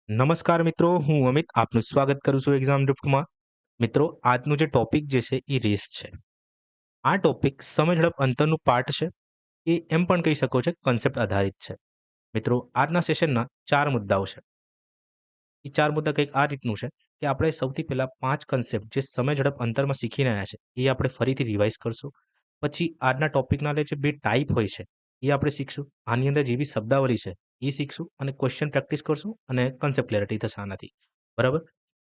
નમસ્કાર મિત્રો, હું અમિત આપનું સ્વાગત કરું છું એક્ઝામ ડ્રિફ્ટમાં. મિત્રો, આજનું જે ટોપિક જે છે એ રેસ છે. આ ટોપિક સમય ઝડપ અંતરનું પાર્ટ છે. એ એમ પણ કહી શકો છો કન્સેપ્ટ આધારિત છે. મિત્રો, આજના સેશનના 4 મુદ્દાઓ છે. એ 4 મુદ્દા કંઈક આ રીતનું છે કે આપણે સૌથી પહેલા 5 કન્સેપ્ટ જે સમય ઝડપ અંતરમાં શીખીને આવ્યા છે એ આપણે ફરીથી રિવાઇઝ કરશું. પછી આજના ટોપિકના જે 2 ટાઈપ હોય છે એ આપણે શીખશું. આની અંદર જેવી શબ્દાવલી છે એ શીખશું અને ક્વેશ્ચન પ્રેક્ટિસ કરશું અને કન્સેપ્ટ ક્લેરિટી થશે આનાથી. બરાબર?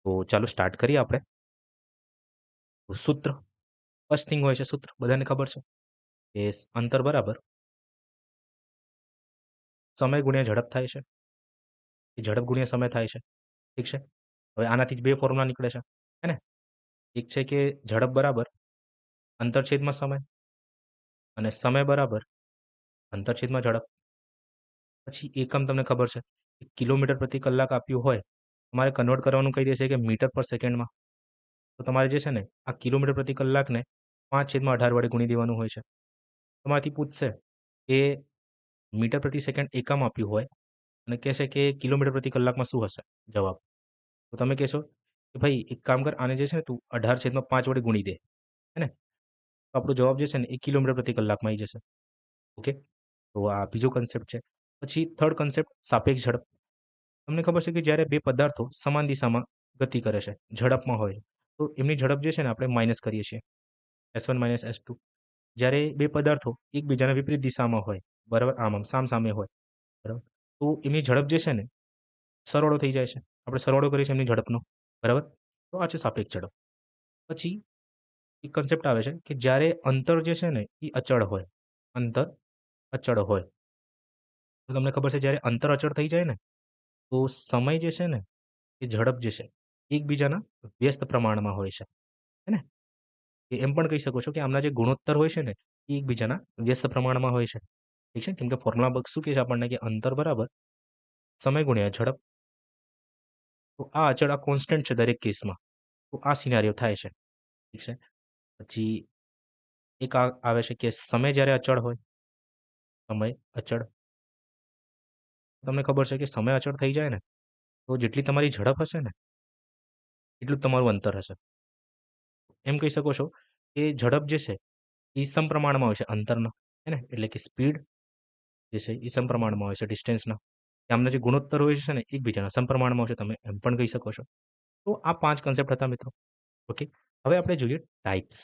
તો ચાલો સ્ટાર્ટ કરીએ આપણે. તો સૂત્ર ફર્સ્ટ થિંગ હોય છે સૂત્ર બધાને ખબર છે કે અંતર બરાબર સમય ગુણ્યા ઝડપ થાય છે. એ ઝડપ ગુણ્યા સમય થાય છે. ઠીક છે? હવે આનાથી જ 2 ફોર્મ્યુલા નીકળે છે. હે ને? એક છે કે ઝડપ બરાબર અંતર છેદમાં સમય અને સમય બરાબર અંતર છેદમાં ઝડપ. પછી એકમ તમને ખબર છે કે કિલોમીટર પ્રતિ કલાક આપ્યું હોય, તમારે કન્વર્ટ કરવાનું કહી દેશે કે મીટર પર સેકન્ડમાં. તો તમારે જે છે ને આ કિલોમીટર પ્રતિ કલાકને 5/18 વડે ગુણી દેવાનું હોય છે. તમારાથી પૂછશે કે મીટર પ્રતિ સેકન્ડ એકમ આપ્યું હોય અને કહેશે કે કિલોમીટર પ્રતિ કલાકમાં શું હશે જવાબ. તો તમે કહેશો કે ભાઈ એક કામ કર, આને જે છે ને તું 18/5 વડે ગુણી દે. હે ને? તો આપણો જવાબ જે છે ને એ કિલોમીટર પ્રતિ કલાકમાં આવી જશે. ઓકે? તો આ બીજો કન્સેપ્ટ છે. પછી થર્ડ કન્સેપ્ટ સાપેક્ષ ઝડપ. તમને ખબર છે કે જ્યારે 2 પદાર્થો સમાન દિશામાં ગતિ કરે છે, ઝડપમાં હોય, તો એમની ઝડપ જે છે ને આપણે માઇનસ કરીએ છીએ. S1 - S2. જ્યારે 2 પદાર્થો એકબીજાના વિપરીત દિશામાં હોય, બરાબર? આમ સામસામે હોય, બરાબર? તો એમની ઝડપ જે છે ને સરવાળો થઈ જાય છે. આપણે સરવાળો કરીએ છીએ એમની ઝડપનો, બરાબર? તો આ છે સાપેક્ષ ઝડપ. પછી એક કન્સેપ્ટ આવે છે કે જ્યારે અંતર જે છે ને એ અચળ હોય, અંતર અચળ હોય. તો તમને ખબર છે જ્યારે અંતર અચળ થઈ જાય ને તો સમય જે છે ને એ ઝડપ જે છે એકબીજાના વ્યસ્ત પ્રમાણમાં હોય છે. હે ને? એ એમ પણ કહી શકો છો કે આમના જે ગુણોત્તર હોય છે ને એ એકબીજાના વ્યસ્ત પ્રમાણમાં હોય છે. ઠીક છે? કેમ કે ફોર્મ્યુલા શું કહે છે આપણને કે અંતર બરાબર સમય ગુણ્યા ઝડપ. તો આ અચળ આ કોન્સ્ટન્ટ છે દરેક કેસમાં. તો આ સિનારીઓ થાય છે. ઠીક છે? પછી એક આવે છે કે સમય જ્યારે અચળ હોય, સમય અચળ. તમને ખબર છે કે સમય અચળ થઈ જાય ને તો જેટલી તમારી ઝડપ હશે ને એટલું જ તમારું અંતર હશે. એમ કહી શકો છો કે ઝડપ જે છે એ સમપ્રમાણમાં હોય છે અંતરના. હે ને? એટલે કે સ્પીડ જે છે એ સમપ્રમાણમાં હોય છે ડિસ્ટન્સના. આમના જે ગુણોત્તર હોય છે ને એકબીજાના સમપ્રમાણમાં હોય છે, તમે એમ પણ કહી શકો છો. તો આ 5 કન્સેપ્ટ હતા મિત્રો. ઓકે? હવે આપણે જોઈએ ટાઈપ્સ.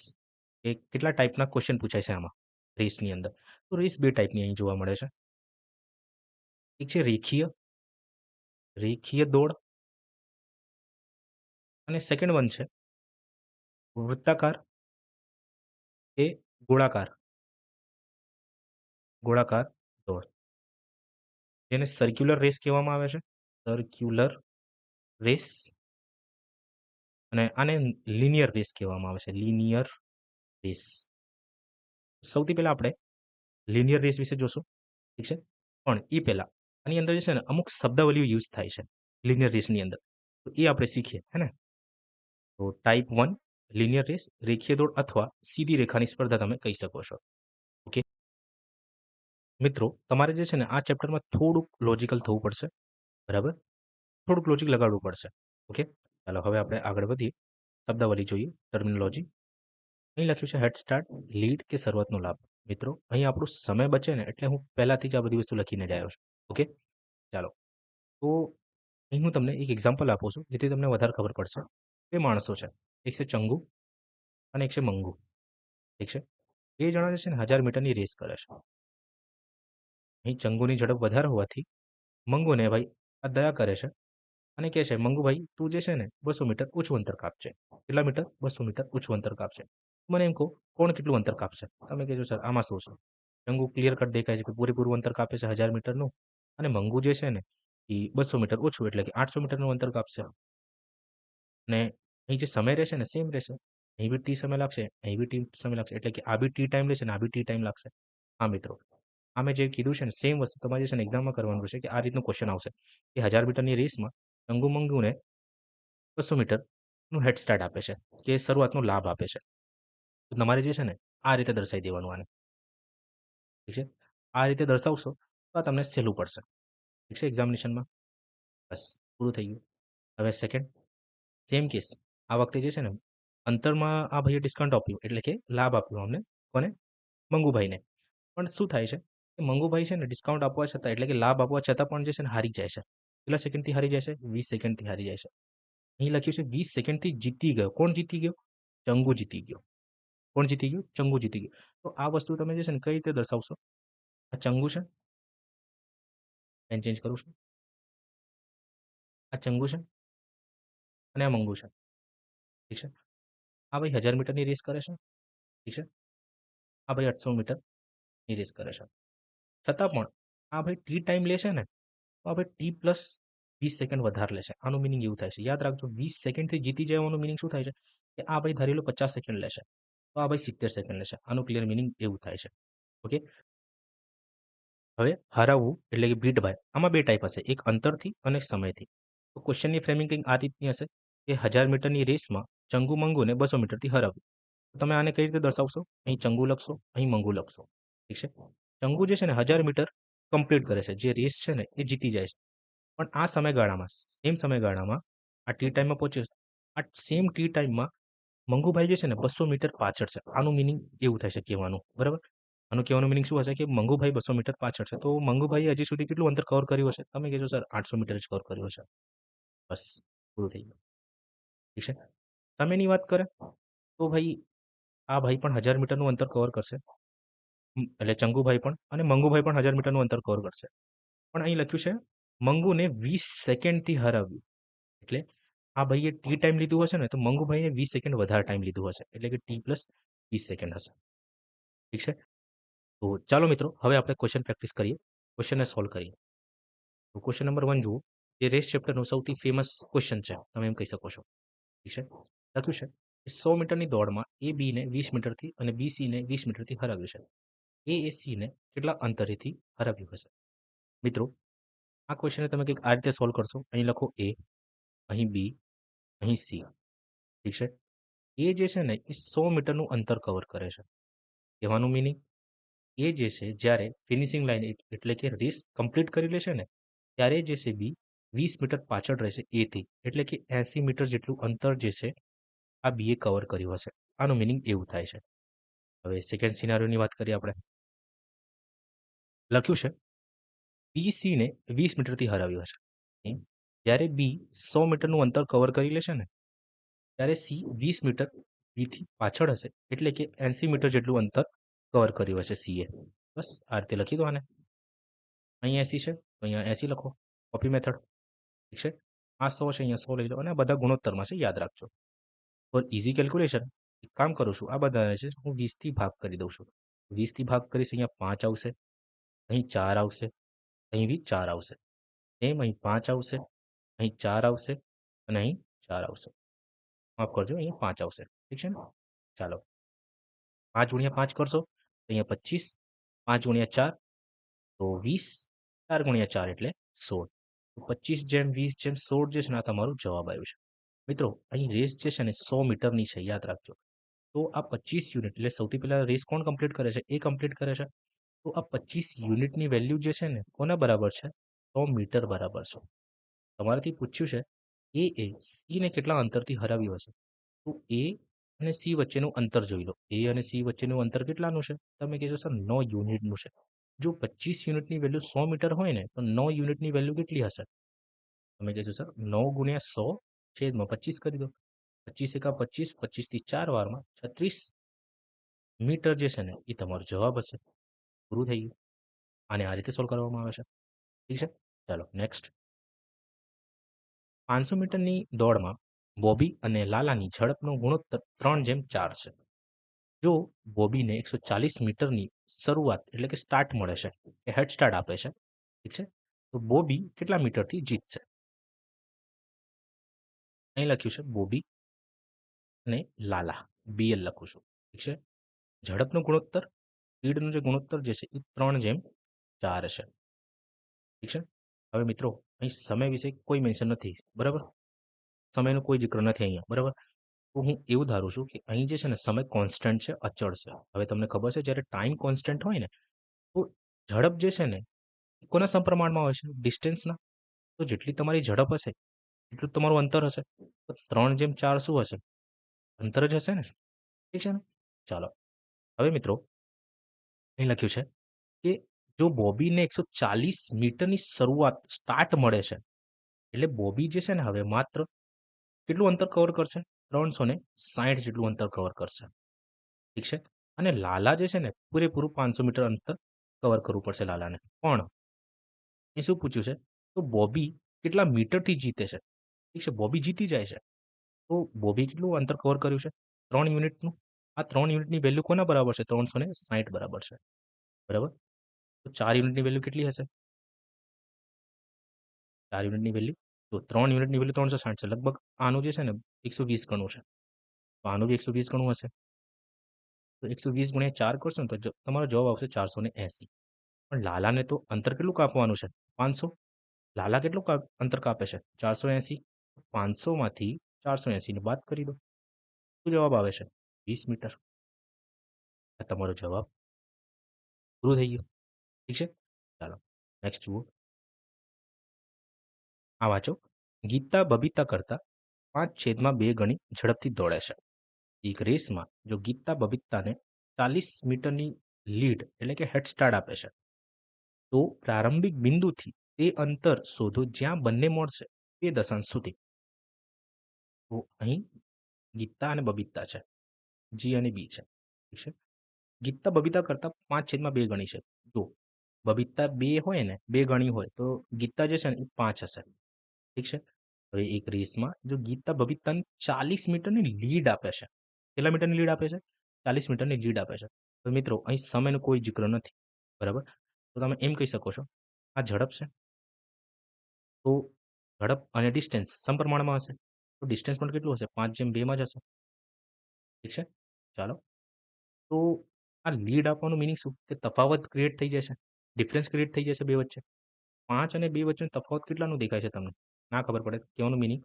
કે કેટલા ટાઈપના ક્વેશ્ચન પૂછાય છે આમાં રેસની અંદર. તો રેસ 2 ટાઈપની અહીં જોવા મળે છે. એક છે રેખીય દોડ અને સેકન્ડ વન છે વૃત્તાકાર એ ગોળાકાર દોડ. જેને સર્ક્યુલર રેસ કહેવામાં આવે છે. સર્ક્યુલર રેસ અને આને લિનિયર રેસ કહેવામાં આવે છે. Linear rays. સૌથી પહેલા આપણે લિનિયર રેસ વિશે જોશું. ઠીક છે? પણ એ પહેલા આની અંદર જે છે ને અમુક શબ્દાવલીઓ યુઝ થાય છે લિનિયર રેસની અંદર. તો એ આપણે શીખીએ. હે ને? તો ટાઈપ 1 લિનિયર રેસ રેખીય દોડ અથવા સીધી રેખાની સ્પર્ધા તમે કહી શકો છો. ઓકે? મિત્રો, તમારે જે છે ને આ ચેપ્ટરમાં થોડુંક લોજિકલ થવું પડશે. બરાબર? થોડુંક લોજિક લગાડવું પડશે. ઓકે? ચાલો હવે આપણે આગળ વધીએ. શબ્દાવલી જોઈએ, ટર્મિનોલોજી. અહીં લખ્યું છે હેડ સ્ટાર્ટ, લીડ કે શરૂઆતનો લાભ. મિત્રો, અહીં આપણું સમય બચે ને એટલે હું પહેલાથી જ આ બધી વસ્તુ લખીને જ આવ્યો છું. ઓકે? ચાલો. તો અહીં હું તમને એક એક્ઝામ્પલ આપું છું જેથી તમને વધારે ખબર પડશે. 2 માણસો છે. એક છે ચંગુ અને એક છે મંગુ. ઠીક છે? 2 જણા જે છે ને 1000 મીટરની રેસ કરે છે. અહીં ચંગુની ઝડપ વધારે હોવાથી મંગુને ભાઈ આ દયા કરે છે અને કહે છે, મંગુભાઈ તું જે છે ને 200 મીટર ઓછું અંતર કાપજે. કેટલા મીટર? 200 મીટર ઓછું અંતર કાપશે. મને એમ કહો કોણ કેટલું અંતર કાપશે? તમે કહેજો સર આમાં શું છે? ચંગુ ક્લિયર કટ દેખાય છે કે પૂરેપૂરું અંતર કાપે છે 1000 મીટરનું અને મંગુ જે છે ને એ 200 મીટર ઓછું એટલે કે 800 મીટરનું અંતર કાપશે. અને અહીં જે સમય રહેશે ને સેમ રહેશે. અહીં બી ટી સમય લાગશે, અહીં બી ટી સમય લાગશે. એટલે કે આ બી ટી ટાઈમ લેશે ને આ બી ટી ટાઈમ લાગશે. હા મિત્રો, આ મેં જે કીધું છે ને સેમ વસ્તુ તમારે જે છે ને એક્ઝામમાં કરવાનું છે કે આ રીતનું ક્વેશ્ચન આવશે કે 1000 મીટરની રેસમાં ચંગુ મંગુને 200 મીટરનું હેડ સ્ટાર્ટ આપે છે કે શરૂઆતનો લાભ આપે છે. તો તમારે જે છે ને આ રીતે દર્શાવી દેવાનું આને. ઠીક છે? આ રીતે દર્શાવશો તો આ તમને સહેલું પડશે. ઠીક છે એક્ઝામિનેશનમાં? બસ. પૂરું થઈ ગયું. હવે સેકન્ડ સેમ કેસ આ વખતે જે છે ને અંતરમાં આ ભાઈએ ડિસ્કાઉન્ટ આપ્યું એટલે કે લાભ આપ્યો અમને કોને મંગુભાઈને પણ શું થાય છે કે મંગુભાઈ છે ને ડિસ્કાઉન્ટ આપવા છતાં એટલે કે લાભ આપવા છતાં પણ જે છે ને હારી જાય છે કેટલા સેકન્ડથી હારી જાય છે 20 સેકન્ડથી હારી જાય છે અહીં લખ્યું છે 20 સેકન્ડથી જીતી ગયો કોણ જીતી ગયો ચંગુ જીતી ગયો કોણ જીતી ગયું ચંગુ જીતી ગયું તો આ વસ્તુ તમે જે છે ને કઈ રીતે દર્શાવશો આ ચંગુ છે પેન ચેન્જ કરું છું આ ચંગુ છે અને આ મંગુ છે ઠીક છે આ ભાઈ 1000 મીટરની રેસ કરે છે ઠીક છે આ ભાઈ 800 મીટરની રેસ કરે છે છતાં પણ આ ભાઈ ટી ટાઈમ લેશે ને તો આ ભાઈ ટી પ્લસ 20 સેકન્ડ વધારે લેશે આનું મિનિંગ એવું થાય છે યાદ રાખજો 20 સેકન્ડથી જીતી જવાનું મિનિંગ શું થાય છે કે આ ભાઈ ધારેલું 50 સેકન્ડ લેશે તો આ ભાઈ 70 સેકન્ડ લેશે આનું ક્લિયર મિનિંગ એવું થાય છે ઓકે હવે હરાવવું એટલે કે બીટ બાય આમાં બે ટાઈપ હશે એક અંતરથી અને એક સમયથી તો ક્વેશ્ચનની ફ્રેમિંગ કંઈક આ રીતની હશે કે 1000 મીટરની રેસમાં ચંગુ મંગુને 200 મીટરથી હરાવ્યું તો તમે આને કઈ રીતે દર્શાવશો અહીં ચંગુ લખશો અહીં મંગુ લખશો ઠીક છે ચંગુ જે છે ને 1000 મીટર કમ્પ્લીટ કરે છે જે રેસ છે ને એ જીતી જાય છે પણ આ સમયગાળામાં સેમ સમયગાળામાં આ ટી ટાઈમમાં પહોંચે છે આ સેમ ટી ટાઈમમાં મંગુભાઈ જે છે ને 200 મીટર પાછળ છે આનું મિનિંગ એવું થાય છે કહેવાનું બરાબર આનું કહેવાનું મિનિંગ શું હશે કે મંગુભાઈ 200 મીટર પાછળ છે તો મંગુભાઈએ હજી સુધી કેટલું અંતર કવર કર્યું હશે તમે કહેશો સર 800 મીટર જ કવર કર્યું હશે બસ પૂરું થઈ ગયું ઠીક છે સમયની વાત કરે તો ભાઈ આ ભાઈ પણ 1000 મીટરનું અંતર કવર કરશે એટલે ચંગુભાઈ પણ અને મંગુભાઈ પણ 1000 મીટરનું અંતર કવર કરશે પણ અહીં લખ્યું છે મંગુને 20 સેકન્ડથી હરાવ્યું એટલે આ ભાઈએ ટી ટાઈમ લીધું હશે ને તો મંગુભાઈએ 20 સેકન્ડ વધારે ટાઈમ લીધું હશે એટલે કે ટી પ્લસ 20 સેકન્ડ હશે ઠીક છે તો ચાલો મિત્રો હવે આપણે ક્વેશ્ચન પ્રેક્ટિસ કરીએ ક્વેશ્ચનને સોલ્વ કરીએ તો ક્વેશ્ચન નંબર 1 જુઓ જે રેસ ચેપ્ટરનું સૌથી ફેમસ ક્વેશ્ચન છે તમે એમ કહી શકો છો ઠીક છે લખ્યું છે કે 100 મીટરની દોડમાં એ બીને 20 મીટરથી અને બી સીને 20 મીટરથી હરાવ્યું છે એ સીને કેટલા અંતરેથી હરાવ્યું હશે મિત્રો આ ક્વેશ્ચનને તમે કંઈક આ રીતે સોલ્વ કરશો અહીં લખો એ અહીં બી અહીં સી ઠીક છે એ જે છે ને એ 100 મીટરનું અંતર કવર કરે છે કહેવાનું મિનિંગ એ જે છે જ્યારે ફિનિશિંગ લાઈન એટલે કે રેસ કમ્પ્લીટ કરી લેશે ને ત્યારે જે છે બી 20 મીટર પાછળ રહેશે એથી એટલે કે 80 મીટર જેટલું અંતર જે છે આ બીએ કવર કર્યું હશે આનું મિનિંગ એવું થાય છે હવે સેકન્ડ સિનારીઓની વાત કરીએ આપણે લખ્યું છે બી સીને 20 મીટરથી હરાવ્યું હશે જ્યારે બી 100 મીટરનું અંતર કવર કરી લેશે ને ત્યારે સી 20 મીટર બીથી પાછળ હશે એટલે કે 80 મીટર જેટલું અંતર કવર કર્યું હશે સીએ બસ આ રીતે લખી દો આને અહીં 80 છે તો અહીંયા 80 લખો કોપી મેથડ ઠીક છે આ 100 છે અહીંયા 100 લઈ લો અને આ બધા ગુણોત્તરમાં છે યાદ રાખજો ફોર ઇઝી કેલ્ક્યુલેશન એક કામ કરું છું આ બધાને છે હું 20થી ભાગ કરી દઉં છું 20થી ભાગ કરીશ અહીંયા 5 આવશે અહીં 4 આવશે અહીં બી 4 આવશે એમ અહીં 5 આવશે અહીં 4 આવશે અને અહીં 4 આવશે માફ કરજો અહીંયા 5 આવશે ઠીક છે ને ચાલો 5 × 5 કરશો તો અહીંયા 25 5 × 4 તો 20 4 × 4 એટલે 16 તો 25 જેમ 20 જેમ 16 જે છે ને આ તમારું જવાબ આવ્યું છે મિત્રો અહીં રેસ જે છે ને 100 મીટરની છે યાદ રાખજો તો આ 25 યુનિટ એટલે સૌથી પહેલા રેસ કોણ કમ્પ્લીટ કરે છે એ કમ્પ્લીટ કરે છે તો આ 25 યુનિટની વેલ્યુ જે છે ને કોના બરાબર છે 100 મીટર બરાબર છે તમારાથી પૂછ્યું છે એ સીને કેટલા અંતરથી હરાવ્યું હશે તો એ અને સી વચ્ચેનું અંતર જોઈ લો એ અને સી વચ્ચેનું અંતર કેટલાનું છે તમે કહેશો સર 9 યુનિટનું છે જો 25 યુનિટની વેલ્યુ 100 મીટર હોય ને તો 9 યુનિટની વેલ્યુ કેટલી હશે તમે કહેશો સર 9 × 100 / 25 કરી દો 25 એકા 25 25થી 4 વારમાં 36 મીટર જે છે ને એ તમારો જવાબ હશે પૂરું થઈ ગયું આને આ રીતે સોલ્વ કરવામાં આવે છે ઠીક છે ચાલો નેક્સ્ટ 500 મીટરની દોડમાં બોબી અને લાલાની ઝડપનો ગુણોત્તર 3:4 છે જો બોબીને 140 મીટરની શરૂઆત એટલે કે સ્ટાર્ટ મળે છે કે હેડ સ્ટાર્ટ આપે છે ઠીક છે તો બોબી કેટલા મીટરથી જીતશે અહીં લખ્યું છે બોબી અને લાલા બીએલ લખું છું ઠીક છે ઝડપનો ગુણોત્તર સ્પીડનો જે ગુણોત્તર જે છે એ 3:4 છે ઠીક છે હવે મિત્રો અહીં સમય વિશે કોઈ મેન્શન નથી બરાબર સમયનો કોઈ જિક્ર નથી અહીંયા બરાબર તો હું એવું ધારું છું કે અહીં જે છે ને સમય કોન્સ્ટન્ટ છે અચળ છે હવે તમને ખબર છે જ્યારે ટાઈમ કોન્સ્ટન્ટ હોય ને તો ઝડપ જે છે ને એ કોના સમપ્રમાણમાં હોય છે ડિસ્ટન્સના તો જેટલી તમારી ઝડપ હશે એટલું જ તમારું અંતર હશે. તો 3/4 શું હશે? અંતર જ હશે ને? ઠીક છે ને? ચાલો. હવે મિત્રો અહીં લખ્યું છે કે જો બોબીને 140 મીટરની શરૂઆત સ્ટાર્ટ મળે છે, એટલે બોબી જે છે ને હવે માત્ર કેટલું અંતર કવર કરશે? 360 જેટલું અંતર કવર કરશે. ઠીક છે? અને લાલા જે છે ને પૂરેપૂરું 500 મીટર અંતર કવર કરવું પડશે લાલાને. પણ એ શું પૂછ્યું છે? તો બોબી કેટલા મીટરથી જીતે છે? ઠીક છે? બોબી જીતી જાય છે. તો બોબી કેટલું અંતર કવર કર્યું છે? 3 યુનિટનું. આ 3 યુનિટની વેલ્યુ કોના બરાબર છે? 360 બરાબર છે. બરાબર? તો 4 યુનિટની વેલ્યુ કેટલી હશે? 4 યુનિટની વેલ્યુ તો 3 યુનિટની વેલ્યુ 360 છે. લગભગ આનું જે છે ને 120 ગણું છે. તો આનું બી 120 ગણું હશે. તો 120 ગુણ્યા 4 કરશો ને તો તમારો જવાબ આવશે 480. પણ લાલાને તો અંતર કેટલું કાપવાનું છે? 500. લાલા કેટલું અંતર કાપે છે? 480. 500માંથી 480 ને બાદ કરી દો. શું જવાબ આવે છે? 20 મીટર. આ તમારો જવાબ પૂરું થઈ ગયું. ઠીક છે? ચાલો નેક્સ્ટ જુઓ. આ વાંચો. ગીતા બબીતા કરતાં 5/2 ગણી ઝડપથી દોડે છે. એક રેસમાં જો ગીતા બબીતાને 40 મીટરની લીડ એટલે કે હેડ સ્ટાર્ટ આપે છે, તો પ્રારંભિક બિંદુથી તે અંતર શોધો જ્યાં બંને મળશે 2 દશાંશ સુધી. તો અહીં ગીતા અને બબીતા છે. જી અને બી છે. ઠીક છે? ગીતા બબીતા કરતાં 5/2 ગણી છે. જો બબીતા 2 હોય ને 2 ગણી હોય તો ગીતા જે છે ને એ 5 હશે. ઠીક છે? હવે એક રેસમાં જો ગીતા બબીતાને 40 મીટરની લીડ આપે છે. કેટલા મીટરની લીડ આપે છે? 40 મીટરની લીડ આપે છે. તો મિત્રો અહીં સમયનો કોઈ જિક્ર નથી. બરાબર? તો તમે એમ કહી શકો છો આ ઝડપ છે. તો ઝડપ અને ડિસ્ટન્સ સમપ્રમાણમાં હશે. તો ડિસ્ટન્સ પણ કેટલું હશે? 5/2 જ હશે. ઠીક છે? ચાલો. તો આ લીડ આપવાનું મીનિંગ શું? કે તફાવત ક્રિએટ થઈ જશે. ડિફરન્સ ક્રિએટ થઈ જશે 2 વચ્ચે. 5 અને 2 વચ્ચેનો તફાવત કેટલાનું દેખાય છે તમને? ના ખબર પડે. કહેવાનું મીનિંગ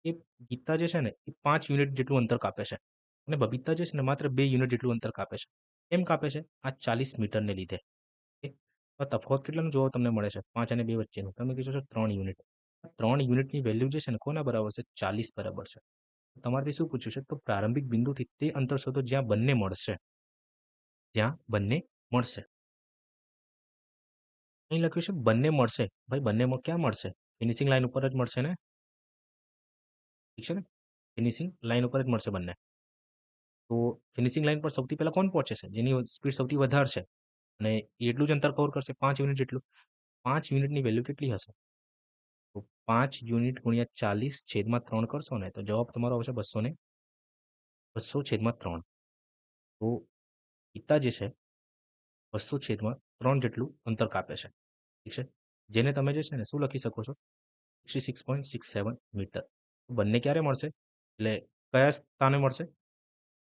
કે ગીતા જે છે ને એ 5 યુનિટ જેટલું અંતર કાપે છે અને બબીતા જે છે ને માત્ર 2 યુનિટ જેટલું અંતર કાપે છે. કેમ કાપે છે? આ 40 મીટરને લીધે. ઓકે. તો તફાવત કેટલાનું જોવા તમને મળે છે? 5 અને 2 વચ્ચેનું. તમે કહેશો છો 3 યુનિટ. 3 યુનિટની વેલ્યુ જે છે ને કોના બરાબર છે? 40 બરાબર છે. તમારાથી શું પૂછ્યું છે? તો પ્રારંભિક બિંદુથી તે અંતર શોધો જ્યાં બંને મળશે. જ્યાં બંને મળશે. અહીં લખ્યું છે બંને મળશે. ભાઈ બંને ક્યાં મળશે? ફિનિશિંગ લાઈન ઉપર જ મળશે ને? ઠીક છે ને? ફિનિશિંગ લાઈન ઉપર જ મળશે બંને. તો ફિનિશિંગ લાઈન પર સૌથી પહેલા કોણ પહોંચે છે? જેની સ્પીડ સૌથી વધારે છે અને એ એટલું જ અંતર કવર કરશે 5 યુનિટ જેટલું. 5 યુનિટની વેલ્યુ કેટલી હશે? તો 5 યુનિટ ગુણ્યા 40/3 કરશો ને તો જવાબ તમારો આવશે 200/3. તો પિતા જે છે 200/3 જેટલું અંતર કાપે છે. ઠીક છે? જેને તમે જે છે ને શું લખી શકો છો? 66.67 મીટર. બંને ક્યારે મળશે? એટલે કયા સ્થાને મળશે?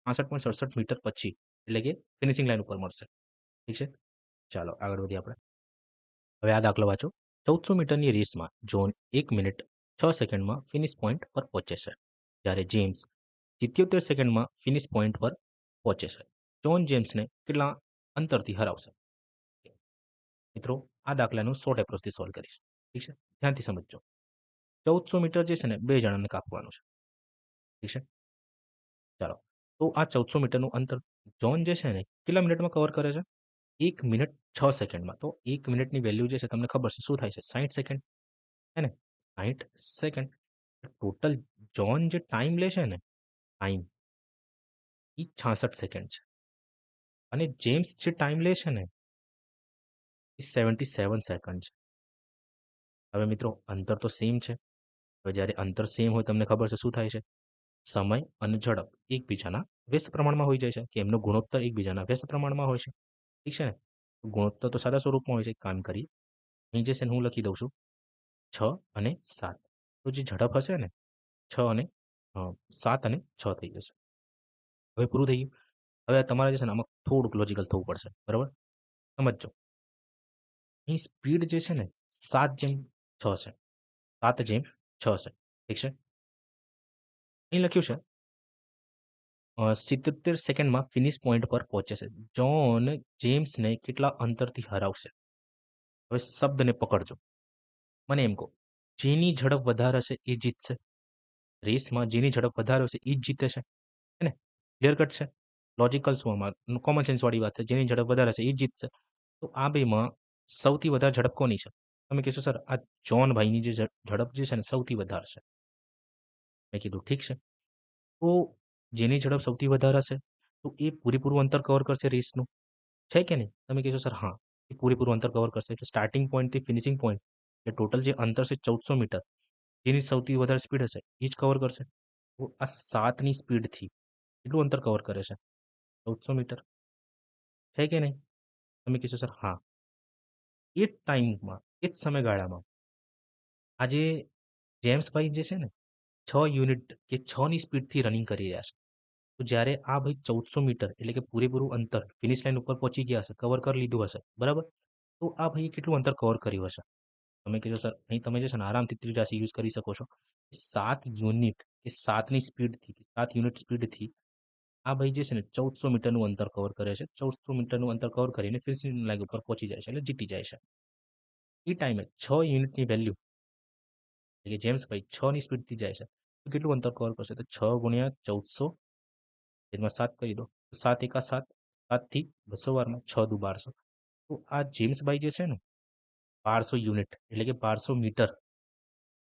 65.67 મીટર પછી. એટલે કે ફિનિશિંગ લાઈન ઉપર મળશે. ઠીક છે? ચાલો આગળ વધીએ આપણે. હવે આ દાખલો વાંચો. 1400 મીટરની રેસમાં જોન 1 મિનિટ 6 સેકન્ડમાં ફિનિશ પોઈન્ટ પર પહોંચે છે. જ્યારે જેમ્સ 77 સેકન્ડમાં ફિનિશ પોઈન્ટ પર પહોંચે છે. જોન જેમ્સને કેટલા અંતરથી હરાવશે? મિત્રો આ દાખલાનું શોર્ટ એપ્રોચથી સોલ્વ કરીશ. ઠીક છે? ધ્યાનથી સમજજો. 1400 મીટર જે છે ને 2 જણાને કાપવાનું છે. ઠીક છે? ચાલો. તો આ 1400 મીટરનું અંતર જોન જે છે ને કેટલા મિનિટમાં કવર કરે છે? 1 મિનિટ 6 સેકન્ડમાં. તો 1 મિનિટની વેલ્યુ જે છે તમને ખબર છે શું થાય છે? 60 સેકન્ડ. હે ને? 60 સેકન્ડ. ટોટલ જોન જે ટાઈમ લે છે ને ટાઈમ એ 66 સેકન્ડ છે. અને જેમ્સ જે ટાઈમ લે છે ને એ 77 સેકન્ડ છે. હવે મિત્રો અંતર તો સેમ છે. હવે જ્યારે અંતર સેમ હોય તમને ખબર છે શું થાય છે? સમય અને ઝડપ એકબીજાના વ્યસ્ત પ્રમાણમાં હોઈ જાય છે કે એમનો ગુણોત્તર એકબીજાના વ્યસ્ત પ્રમાણમાં હોય છે. ઠીક છે ને? ગુણોત્તર તો સાદા સ્વરૂપમાં હોય છે. એક કામ કરીએ. અહીં જે છે ને હું લખી દઉં છું 6 અને 7. તો જે ઝડપ હશે ને 6 અને 7 અને 6 થઈ જશે. હવે પૂરું થઈ ગયું. હવે તમારે જે છે ને આમાં થોડુંક લોજિકલ થવું પડશે. બરાબર? સમજજો. અહીં સ્પીડ જે છે ને 7/6 છે. 7/6 છે. ઠીક છે? અહીં લખ્યું છે 77 સેકન્ડમાં ફિનિશ પોઈન્ટ પર પહોંચે છે. જોન જેમ્સને કેટલા અંતરથી હરાવશે? હવે શબ્દને પકડજો. મને એમ કહો જેની ઝડપ વધારે હશે એ જીતશે. રેસમાં જેની ઝડપ વધારે હશે એ જ જીતે છે. હે ને? ક્લિયર કટ છે. લોજિકલ શું આમાં? કોમન સેન્સ વાળી વાત છે. જેની ઝડપ વધારે હશે એ જ જીતશે. તો આ બેમાં સૌથી વધારે ઝડપ કોની છે? તમે કહેશો સર આ જોન ભાઈની જે ઝડપ જે છે ને સૌથી વધારે છે. મેં કીધું ઠીક છે. તો જેની ઝડપ સૌથી વધારે હશે તો એ પૂરેપૂરું અંતર કવર કરશે રેસનું. છે કે નહીં? તમે કહેશો સર હા, એ પૂરેપૂરું અંતર કવર કરશે. એટલે સ્ટાર્ટિંગ પોઈન્ટથી ફિનિશિંગ પોઈન્ટ એટલે ટોટલ જે અંતર છે 1400 મીટર. જેની સૌથી વધારે સ્પીડ હશે એ જ કવર કરશે. તો આ 7ની સ્પીડથી કેટલું અંતર કવર કરે છે? 1400 મીટર. છે કે નહીં? તમે કહેશો સર હા. એ જ ટાઈમમાં, એ જ સમયગાળામાં આજે જેમ્સભાઈ જે છે ને 6 યુનિટ કે 6ની સ્પીડથી રનિંગ કરી રહ્યા છે. તો જ્યારે આ ભાઈ 1400 મીટર એટલે કે પૂરેપૂરું અંતર ફિનિશ લાઈન ઉપર પહોંચી ગયા હશે, કવર કરી લીધું હશે, બરાબર? તો આ ભાઈએ કેટલું અંતર કવર કર્યું હશે? તમે કીધું સર અહીં તમે જે છે ને આરામથી ત્રિરાશી યુઝ કરી શકો છો. 7 યુનિટ કે 7ની સ્પીડથી 7 યુનિટ સ્પીડથી આ ભાઈ જે છે ને 1400 મીટરનું અંતર કવર કરે છે. 1400 મીટરનું અંતર કવર કરીને ફિનિશિંગ લાઈન ઉપર પહોંચી જાય છે એટલે જીતી જાય છે. એ ટાઈમે 6 યુનિટની વેલ્યુ એટલે કે જેમ્સભાઈ 6ની સ્પીડથી જાય છે. તો કેટલું અંતર કવર કરશે? તો 6 ગુણ્યા 1400 છેદમાં 7 કરી દો. 7 એકા 7, 7થી 200 વારમાં 6 દુ 1200. તો આ જેમ્સભાઈ જે છે ને 1200 યુનિટ એટલે કે 1200 મીટર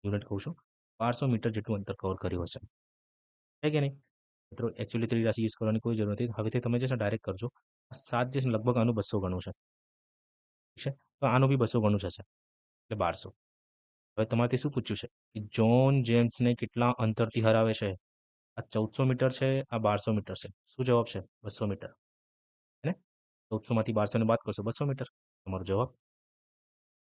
યુનિટ કહું છું. 1200 મીટર જેટલું અંતર કવર કર્યું હશે. છે કે નહીં? મિત્રો એકચ્યુઅલી ત્રિરાશી યુઝ કરવાની કોઈ જરૂર નથી. હવેથી તમે જે છે ડાયરેક્ટ કરજો. આ 7 જે છે લગભગ આનું 200 ગણું છે. ઠીક છે? તો આનું બી 200 ગણું જશે એટલે 1200. હવે તમારાથી શું પૂછ્યું છે કે જોન જેમ્સને કેટલા અંતરથી હરાવે છે? આ 1400 મીટર છે, આ 1200 મીટર છે. શું જવાબ છે? 200 મીટર. હે ને? 1400માંથી 1200 ને બાદ કરશો 200 મીટર. તમારો જવાબ.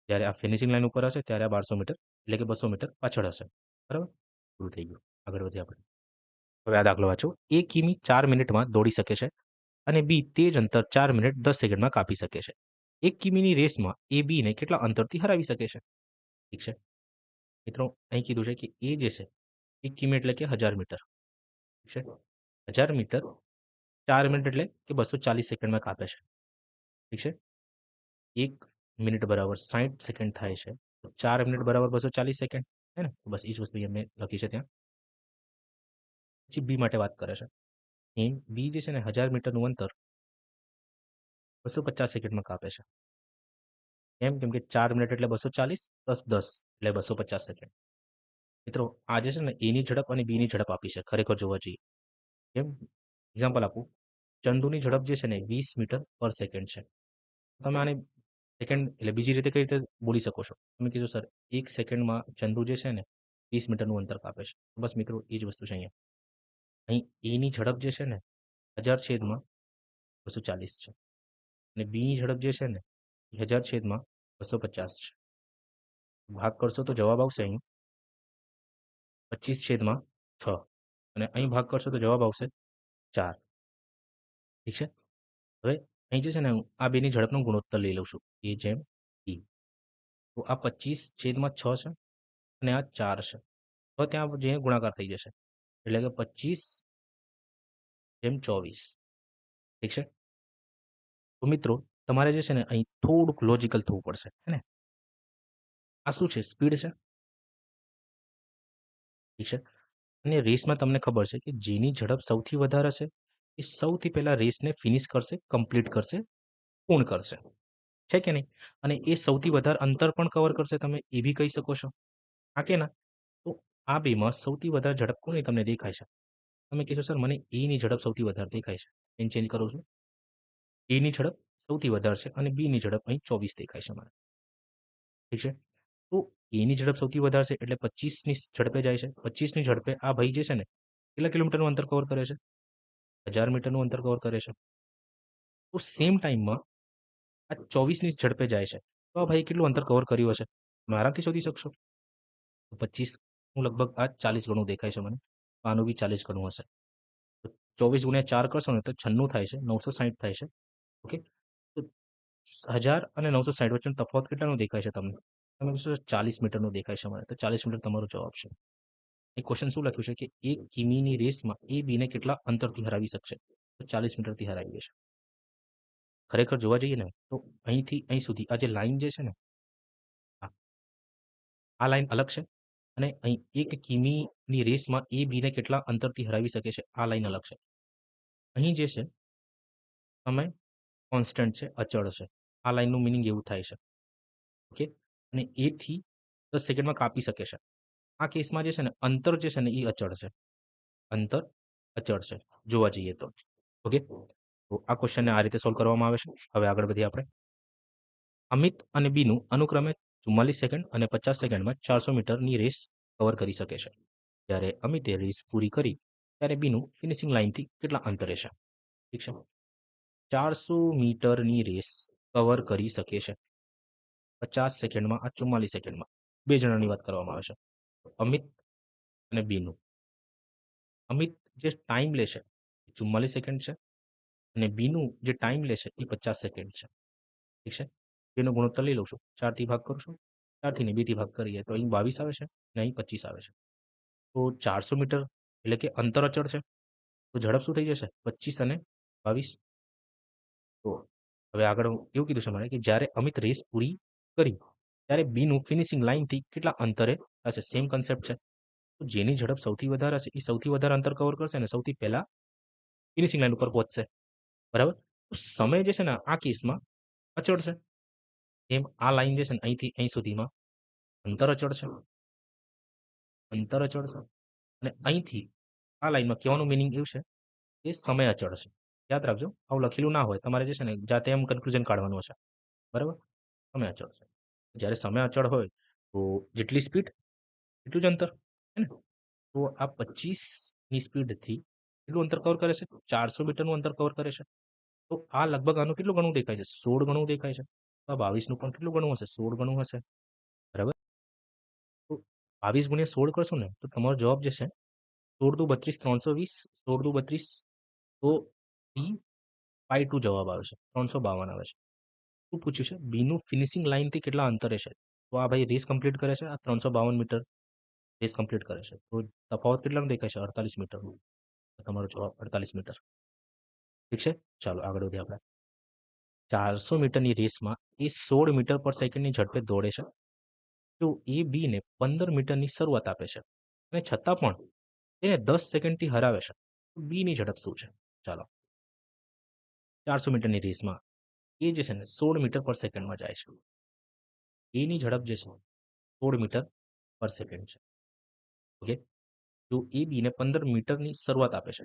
જ્યારે આ ફિનિશિંગ લાઈન ઉપર હશે ત્યારે આ 1200 મીટર એટલે કે 200 મીટર પાછળ હશે. બરાબર? પૂરું થઈ ગયું. આગળ વધીએ આપણે. હવે આ દાખલો વાંચો. એ કિમી 4 મિનિટમાં દોડી શકે છે અને બી તે જ અંતર 4 મિનિટ 10 સેકન્ડમાં કાપી શકે છે. 1 કિમીની રેસમાં એ બીને કેટલા અંતરથી હરાવી શકે છે? ઠીક છે. મિત્રો અહીં કીધું છે કે એ જે છે 1 કિમી એટલે કે 1000 મીટર. ઠીક છે? 1000 મીટર 4 મિનિટ એટલે કે 240 સેકન્ડમાં કાપે છે. ઠીક છે? 1 મિનિટ બરાબર 60 સેકન્ડ થાય છે. તો 4 મિનિટ બરાબર 240 સેકન્ડ. હે ને? તો બસ એ જ વસ્તુ અહીંયા મેં લખી છે ત્યાં. પછી બી માટે વાત કરે છે. એમ બી જે છે ને 1000 મીટરનું અંતર 250 સેકન્ડમાં કાપે છે. કેમ કે 4 મિનિટ એટલે 240 પ્લસ 10 એટલે 250 સેકન્ડ. મિત્રો આ જે છે ને એની ઝડપ અને બીની ઝડપ આપી છે ખરેખર જોવા જઈએ. કેમ? એક્ઝામ્પલ આપું. ચંદુની ઝડપ જે છે ને 20 મીટર પર સેકન્ડ છે. તમે આને સેકન્ડ એટલે બીજી રીતે કઈ રીતે બોલી શકો છો? તમે કીધું સર 1 સેકન્ડમાં ચંદુ જે છે ને 20 મીટરનું અંતર કાપે છે. બસ મિત્રો એ જ વસ્તુ છે અહીંયા. અહીં એની ઝડપ જે છે ને 1000 છેદમાં 240 છે અને બીની ઝડપ જે છે ને એ 1000 છેદમાં 250 છે. ભાગ કરશો તો જવાબ આવશે અહીં 25 છેદમાં 6 અને અહીં ભાગ કરશો તો જવાબ આવશે 4. ઠીક છે? હવે અહીં જે છે ને હું આ બેની ઝડપનો ગુણોત્તર લઈ લઉં છું. એ જેમ ઈ. તો આ 25 છેદમાં 6 છે અને આ 4 છે. તો ત્યાં જે ગુણાકાર થઈ જશે. એટલે કે 25 જેમ 24. ઠીક છે? તો મિત્રો તમારે જે છે ને અહીં થોડુંક લોજિકલ થવું પડશે. હે ને? આ શું છે? સ્પીડ છે. ઠીક છે? અને રેસમાં તમને ખબર છે કે જેની ઝડપ સૌથી વધારે છે એ સૌથી પહેલા રેસને ફિનિશ કરશે, કમ્પ્લીટ કરશે, પૂર્ણ કરશે. છે કે નહીં? અને એ સૌથી વધારે અંતર પણ કવર કરશે તમે એ બી કહી શકો છો. હા કે ના? તો આ બેમાં સૌથી વધારે ઝડપ કોની તમને દેખાય છે? તમે કહેશો સર મને એની ઝડપ સૌથી વધારે દેખાય છે. એને ચેન્જ કરું છું. એની ઝડપ સૌથી વધારે છે અને બીની ઝડપ અહીં 24 દેખાય છે મને. ઠીક છે? તો એની ઝડપ સૌથી વધારે છે એટલે 25ની ઝડપે જાય છે. 25ની ઝડપે આ ભાઈ જે છે ને કેટલા કિલોમીટરનું અંતર કવર કરે છે? 1000 મીટરનું અંતર કવર કરે છે. તો સેમ ટાઈમમાં આ 24ની ઝડપે જાય છે. તો આ ભાઈએ કેટલું અંતર કવર કર્યું હશે? તમે આરામથી શોધી શકશો. 25 હું લગભગ આ 40 ગણું દેખાય છે મને. તો આનું બી 40 ગણું હશે. તો 24 ગુણ્યા 4 કરશો ને તો 96 થાય છે, 960 થાય છે. ઓકે? તો 1000 અને 960 વચ્ચેનો તફાવત કેટલાનો દેખાય છે તમને? તમે કહેશો 40 મીટરનો દેખાય છે મને. તો 40 મીટર તમારો જવાબ છે. એ ક્વેશ્ચન શું લખ્યું છે કે 1 કિમીની રેસમાં એ બીને કેટલા અંતરથી હરાવી શકશે? તો 40 મીટરથી હરાવી દેશે. ખરેખર જોવા જઈએ ને તો અહીંથી અહીં સુધી આ જે લાઈન જે છે ને આ લાઈન અલગ છે અને અહીં 1 કિમીની રેસમાં એ બીને કેટલા અંતરથી હરાવી શકે છે, આ લાઈન અલગ છે. અહીં જે છે સમય કોન્સ્ટન્ટ છે, અચળ છે. આ લાઈનનું મિનિંગ એવું થાય છે. ઓકે? અને એથી 10 સેકન્ડમાં કાપી શકે છે. આ કેસમાં જે છે ને અંતર જે છે ને એ અચળ છે. અંતર અચળ છે જોવા જઈએ તો. ઓકે? તો આ ક્વેશ્ચનને આ રીતે સોલ્વ કરવામાં આવે છે. હવે આગળ વધીએ આપણે. અમિત અને બીનું અનુક્રમે 44 સેકન્ડ અને 50 સેકન્ડમાં 400 મીટરની રેસ કવર કરી શકે છે. જ્યારે અમિતે રેસ પૂરી કરી ત્યારે બીનું ફિનિશિંગ લાઇનથી કેટલા અંતરે છે? ઠીક છે. 400 મીટરની રેસ કવર કરી શકે છે 50 સેકન્ડમાં, આ 44 સેકન્ડમાં. બે જણાની વાત કરવામાં આવે છે. અમિત અને બીનું. અમિત જે ટાઈમ લેશે એ 44 સેકન્ડ છે અને બીનું જે ટાઈમ લેશે એ 50 સેકન્ડ છે. ઠીક છે. બેનો ગુણોત્તર લઈ લઉં છું. 4થી ભાગ કરું છું. 4થી ને 2થી ભાગ કરીએ તો અહીં 22 આવે છે અને અહીં 25 આવે છે. તો 400 મીટર એટલે કે અંતર અચળ છે. તો ઝડપ શું થઈ જશે? 25 અને 22. તો હવે આગળ એવું કીધું છે મને કે જ્યારે અમિત રેસ પૂરી કરી ત્યારે બીનું ફિનિશિંગ લાઇનથી કેટલા અંતરે હશે? સેમ કન્સેપ્ટ છે. તો જેની ઝડપ સૌથી વધારે હશે એ સૌથી વધારે અંતર કવર કરશે અને સૌથી પહેલા ફિનિશિંગ લાઇન ઉપર પહોંચશે. બરાબર? તો સમય જે છે ને આ કેસમાં અચળ છે. એમ આ લાઈન જે છે ને અહીંથી અહીં સુધીમાં અંતર અચળ છે. અંતર અચળ છે. અને અહીંથી આ લાઈનમાં કહેવાનું મિનિંગ એવું છે કે સમય અચળ છે. યાદ રાખજો, આવું લખેલું ના હોય. તમારે જે છે ને જાતે એમ કન્ક્લુઝન કાઢવાનું હશે. બરાબર? સમય અચળ છે. જ્યારે સમય અચળ હોય તો જેટલી સ્પીડ એટલું જ અંતર. હે ને? તો આ 25ની સ્પીડથી કેટલું અંતર કવર કરે છે? 400 મીટરનું અંતર કવર કરે છે. તો આ લગભગ આનું કેટલું ગણું દેખાય છે? 16 ગણું દેખાય છે. તો આ 22નું પણ કેટલું ગણું હશે? 16 ગણું હશે. બરાબર? તો 22 ગુણ્યા 16 કરશો ને તો તમારો જવાબ જે છે 16 દુ 32 320, 16 દુ 32 તો P/2 જવાબ આવે છે. 352 આવે છે. શું પૂછ્યું છે? બીનું ફિનિશિંગ લાઇનથી કેટલા અંતરે છે? તો આ ભાઈ રેસ કમ્પ્લીટ કરે છે. આ 352 મીટર રેસ કમ્પ્લીટ કરે છે. તો તફાવત કેટલાનો દેખાય છે? 48 મીટરનો. તમારો જવાબ 48 મીટર. ઠીક છે? ચાલો આગળ વધીએ આપણે. 400 મીટરની રેસમાં એ 16 મીટર પર સેકન્ડની ઝડપે દોડે છે. જો એ બીને 15 મીટરની શરૂઆત આપે છે અને છતાં પણ તેને 10 સેકન્ડથી હરાવે છે. તો બીની ઝડપ શું છે? ચાલો. 400 મીટરની રેસમાં એ જે છે ને 16 મીટર પર સેકન્ડમાં જાય છે. એની ઝડપ જે છે 16 મીટર પર સેકન્ડ છે. ઓકે? જો એ બીને 15 મીટરની શરૂઆત આપે છે.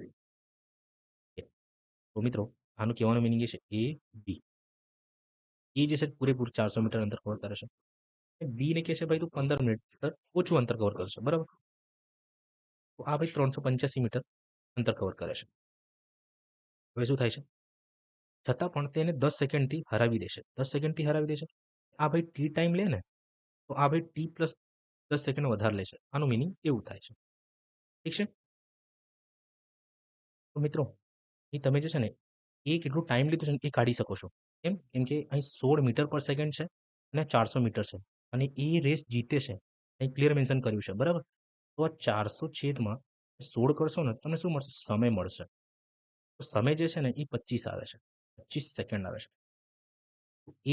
ઓકે. તો મિત્રો આનું કહેવાનો મિનિંગ એ છે એ બી. એ જે છે પૂરેપૂરું 400 મીટર અંતર કવર કરે છે. બીને કહે છે ભાઈ તું 15 મીટર ઓછું અંતર કવર કરશે. બરાબર? તો આ ભાઈ 385 મીટર અંતર કવર કરે છે. હવે શું થાય છે? છતાં પણ તેને 10 સેકન્ડથી હરાવી દેશે. 10 સેકન્ડથી હરાવી દેશે. આ ભાઈ ટી ટાઈમ લે ને તો આ ભાઈ ટી પ્લસ 10 સેકન્ડ વધારે લેશે. આનું મિનિંગ એવું થાય છે. ઠીક છે? તો મિત્રો એ તમે જે છે ને એ કેટલું ટાઈમ લીધું છે ને એ કાઢી શકો છો. કેમ? કેમ કે અહીં 16 મીટર પર સેકન્ડ છે અને 400 મીટર છે અને એ રેસ જીતે છે. અહીં ક્લિયર મેન્શન કર્યું છે. બરાબર? તો આ 400 છેદમાં 16 કરશો ને તમને શું મળશે? સમય મળશે. તો સમય જે છે ને એ 25 આવે છે. 25 સેકન્ડ આવે છે.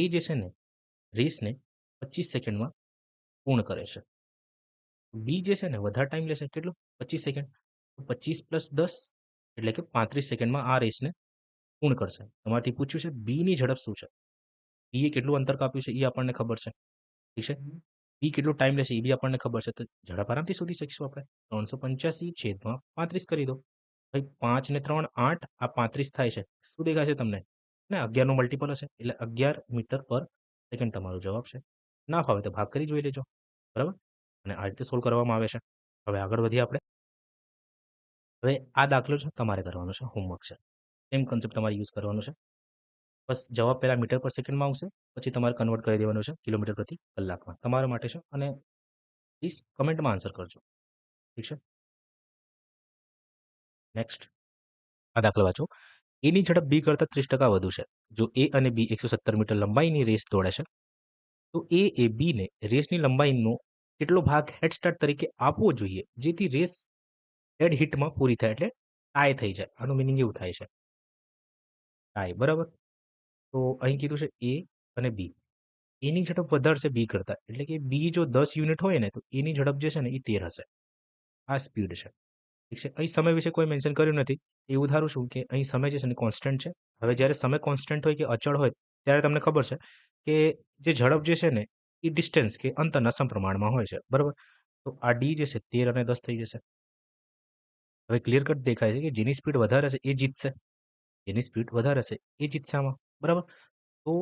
એ જે છે ને રેસને 25 સેકન્ડમાં પૂર્ણ કરે છે. બી જે છે ને વધારે ટાઈમ લેશે. કેટલું? 25 સેકન્ડ. 25 પ્લસ 10 એટલે કે 35 સેકન્ડમાં આ રેસને પૂર્ણ કરશે. તમારાથી પૂછ્યું છે બીની ઝડપ શું છે? બીએ કેટલું અંતર કાપ્યું છે એ આપણને ખબર છે. ઠીક છે? બી કેટલો ટાઈમ લેશે એ બી આપણને ખબર છે. તો ઝડપ આરામથી શોધી શકીશું આપણે. 385 છેદમાં 35 કરી દો. ભાઈ 5 ને 3 8 આ 35 થાય છે. શું દેખાય છે તમને? ને 11 નું મલ્ટિપલ હશે એટલે 11 મીટર પર સેકન્ડ તમારો જવાબ છે. ના ફાવે તો ભાગ કરી જોઈ લેજો. બરાબર? અને આ રીતે સોલ્વ કરવામાં આવે છે. હવે આગળ વધીએ આપણે. હવે આ દાખલો છે તમારે કરવાનો છે, હોમવર્ક છે. સેમ કન્સેપ્ટ તમારે યુઝ કરવાનો છે. બસ જવાબ પહેલા મીટર પર સેકન્ડમાં આવશે, પછી તમારે કન્વર્ટ કરી દેવાનું છે કિલોમીટર પ્રતિ કલાકમાં. તમારા માટે છે અને પ્લીઝ કમેન્ટમાં આન્સર કરજો. ઠીક છે? નેક્સ્ટ આ દાખલો વાંચો. એની ઝડપ બી કરતાં 30% વધુ છે. જો એ અને બી 117 મીટર લંબાઈની રેસ દોડે છે, તો એ બીને રેસની લંબાઈનો કેટલો ભાગ હેડ સ્ટાર્ટ તરીકે આપવો જોઈએ, જેથી રેસ ડેડ હિટમાં પૂરી થાય એટલે ટાઈ થઈ જાય. આનું મિનિંગ એવું થાય છે. ટાઈ. બરાબર? તો અહીં કીધું છે એ અને બી. એની ઝડપ વધારે છે બી કરતાં. એટલે કે બી જો 10 યુનિટ હોય ને, તો એની ઝડપ જે છે ને એ 13 હશે. આ સ્પીડ છે. ઠીક છે. અહીં સમય વિશે કોઈ મેન્શન કર્યું નથી. એવું ધારું છું કે અહીં સમય જે છે ને કોન્સ્ટન્ટ છે. હવે જ્યારે સમય કોન્સ્ટન્ટ હોય કે અચળ હોય, ત્યારે તમને ખબર છે કે જે ઝડપ જે છે ને એ ડિસ્ટન્સ કે અંતરના સમપ્રમાણમાં હોય છે. બરાબર? તો આ ડી જે છે 13 અને 10 થઈ જશે. હવે ક્લિયર કટ દેખાય છે કે જેની સ્પીડ વધારે છે એ જીતશે. જેની સ્પીડ વધારે છે એ જીતશે આમાં. બરાબર? તો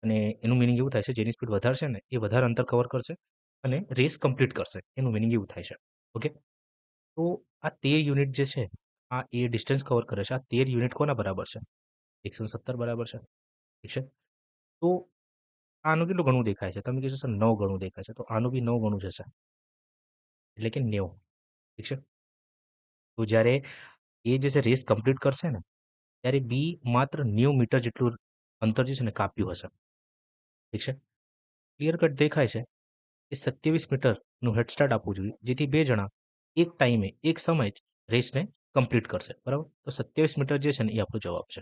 અને એનું મિનિંગ એવું થાય છે જેની સ્પીડ વધારે છે ને એ વધારે અંતર કવર કરશે અને રેસ કમ્પ્લીટ કરશે. એનું મિનિંગ એવું થાય છે. ઓકે? તો આ 13 યુનિટ જે છે, આ એ ડિસ્ટન્સ કવર કરે છે. આ 13 યુનિટ કોના બરાબર છે? 117 બરાબર છે. ઠીક છે? તો આનું કેટલું ગણું દેખાય છે? તમે કહેશો સર 9 ગણું દેખાય છે. તો આનું બી 9 ગણું જશે. એટલે કે 90. ઠીક છે? તો જ્યારે એ જે છે રેસ કમ્પ્લીટ કરશે ને, ત્યારે બી માત્ર 90 મીટર જેટલું અંતર જે છે ને કાપ્યું હશે. ઠીક છે? ક્લિયર કટ દેખાય છે કે 27 મીટરનું હેડ સ્ટાર્ટ આપવું જોઈએ, જેથી 2 જણા એક ટાઈમે, એક સમયે જ રેસને કમ્પ્લીટ કરશે. બરાબર? તો 27 મીટર જે છે ને એ આપણો જવાબ છે.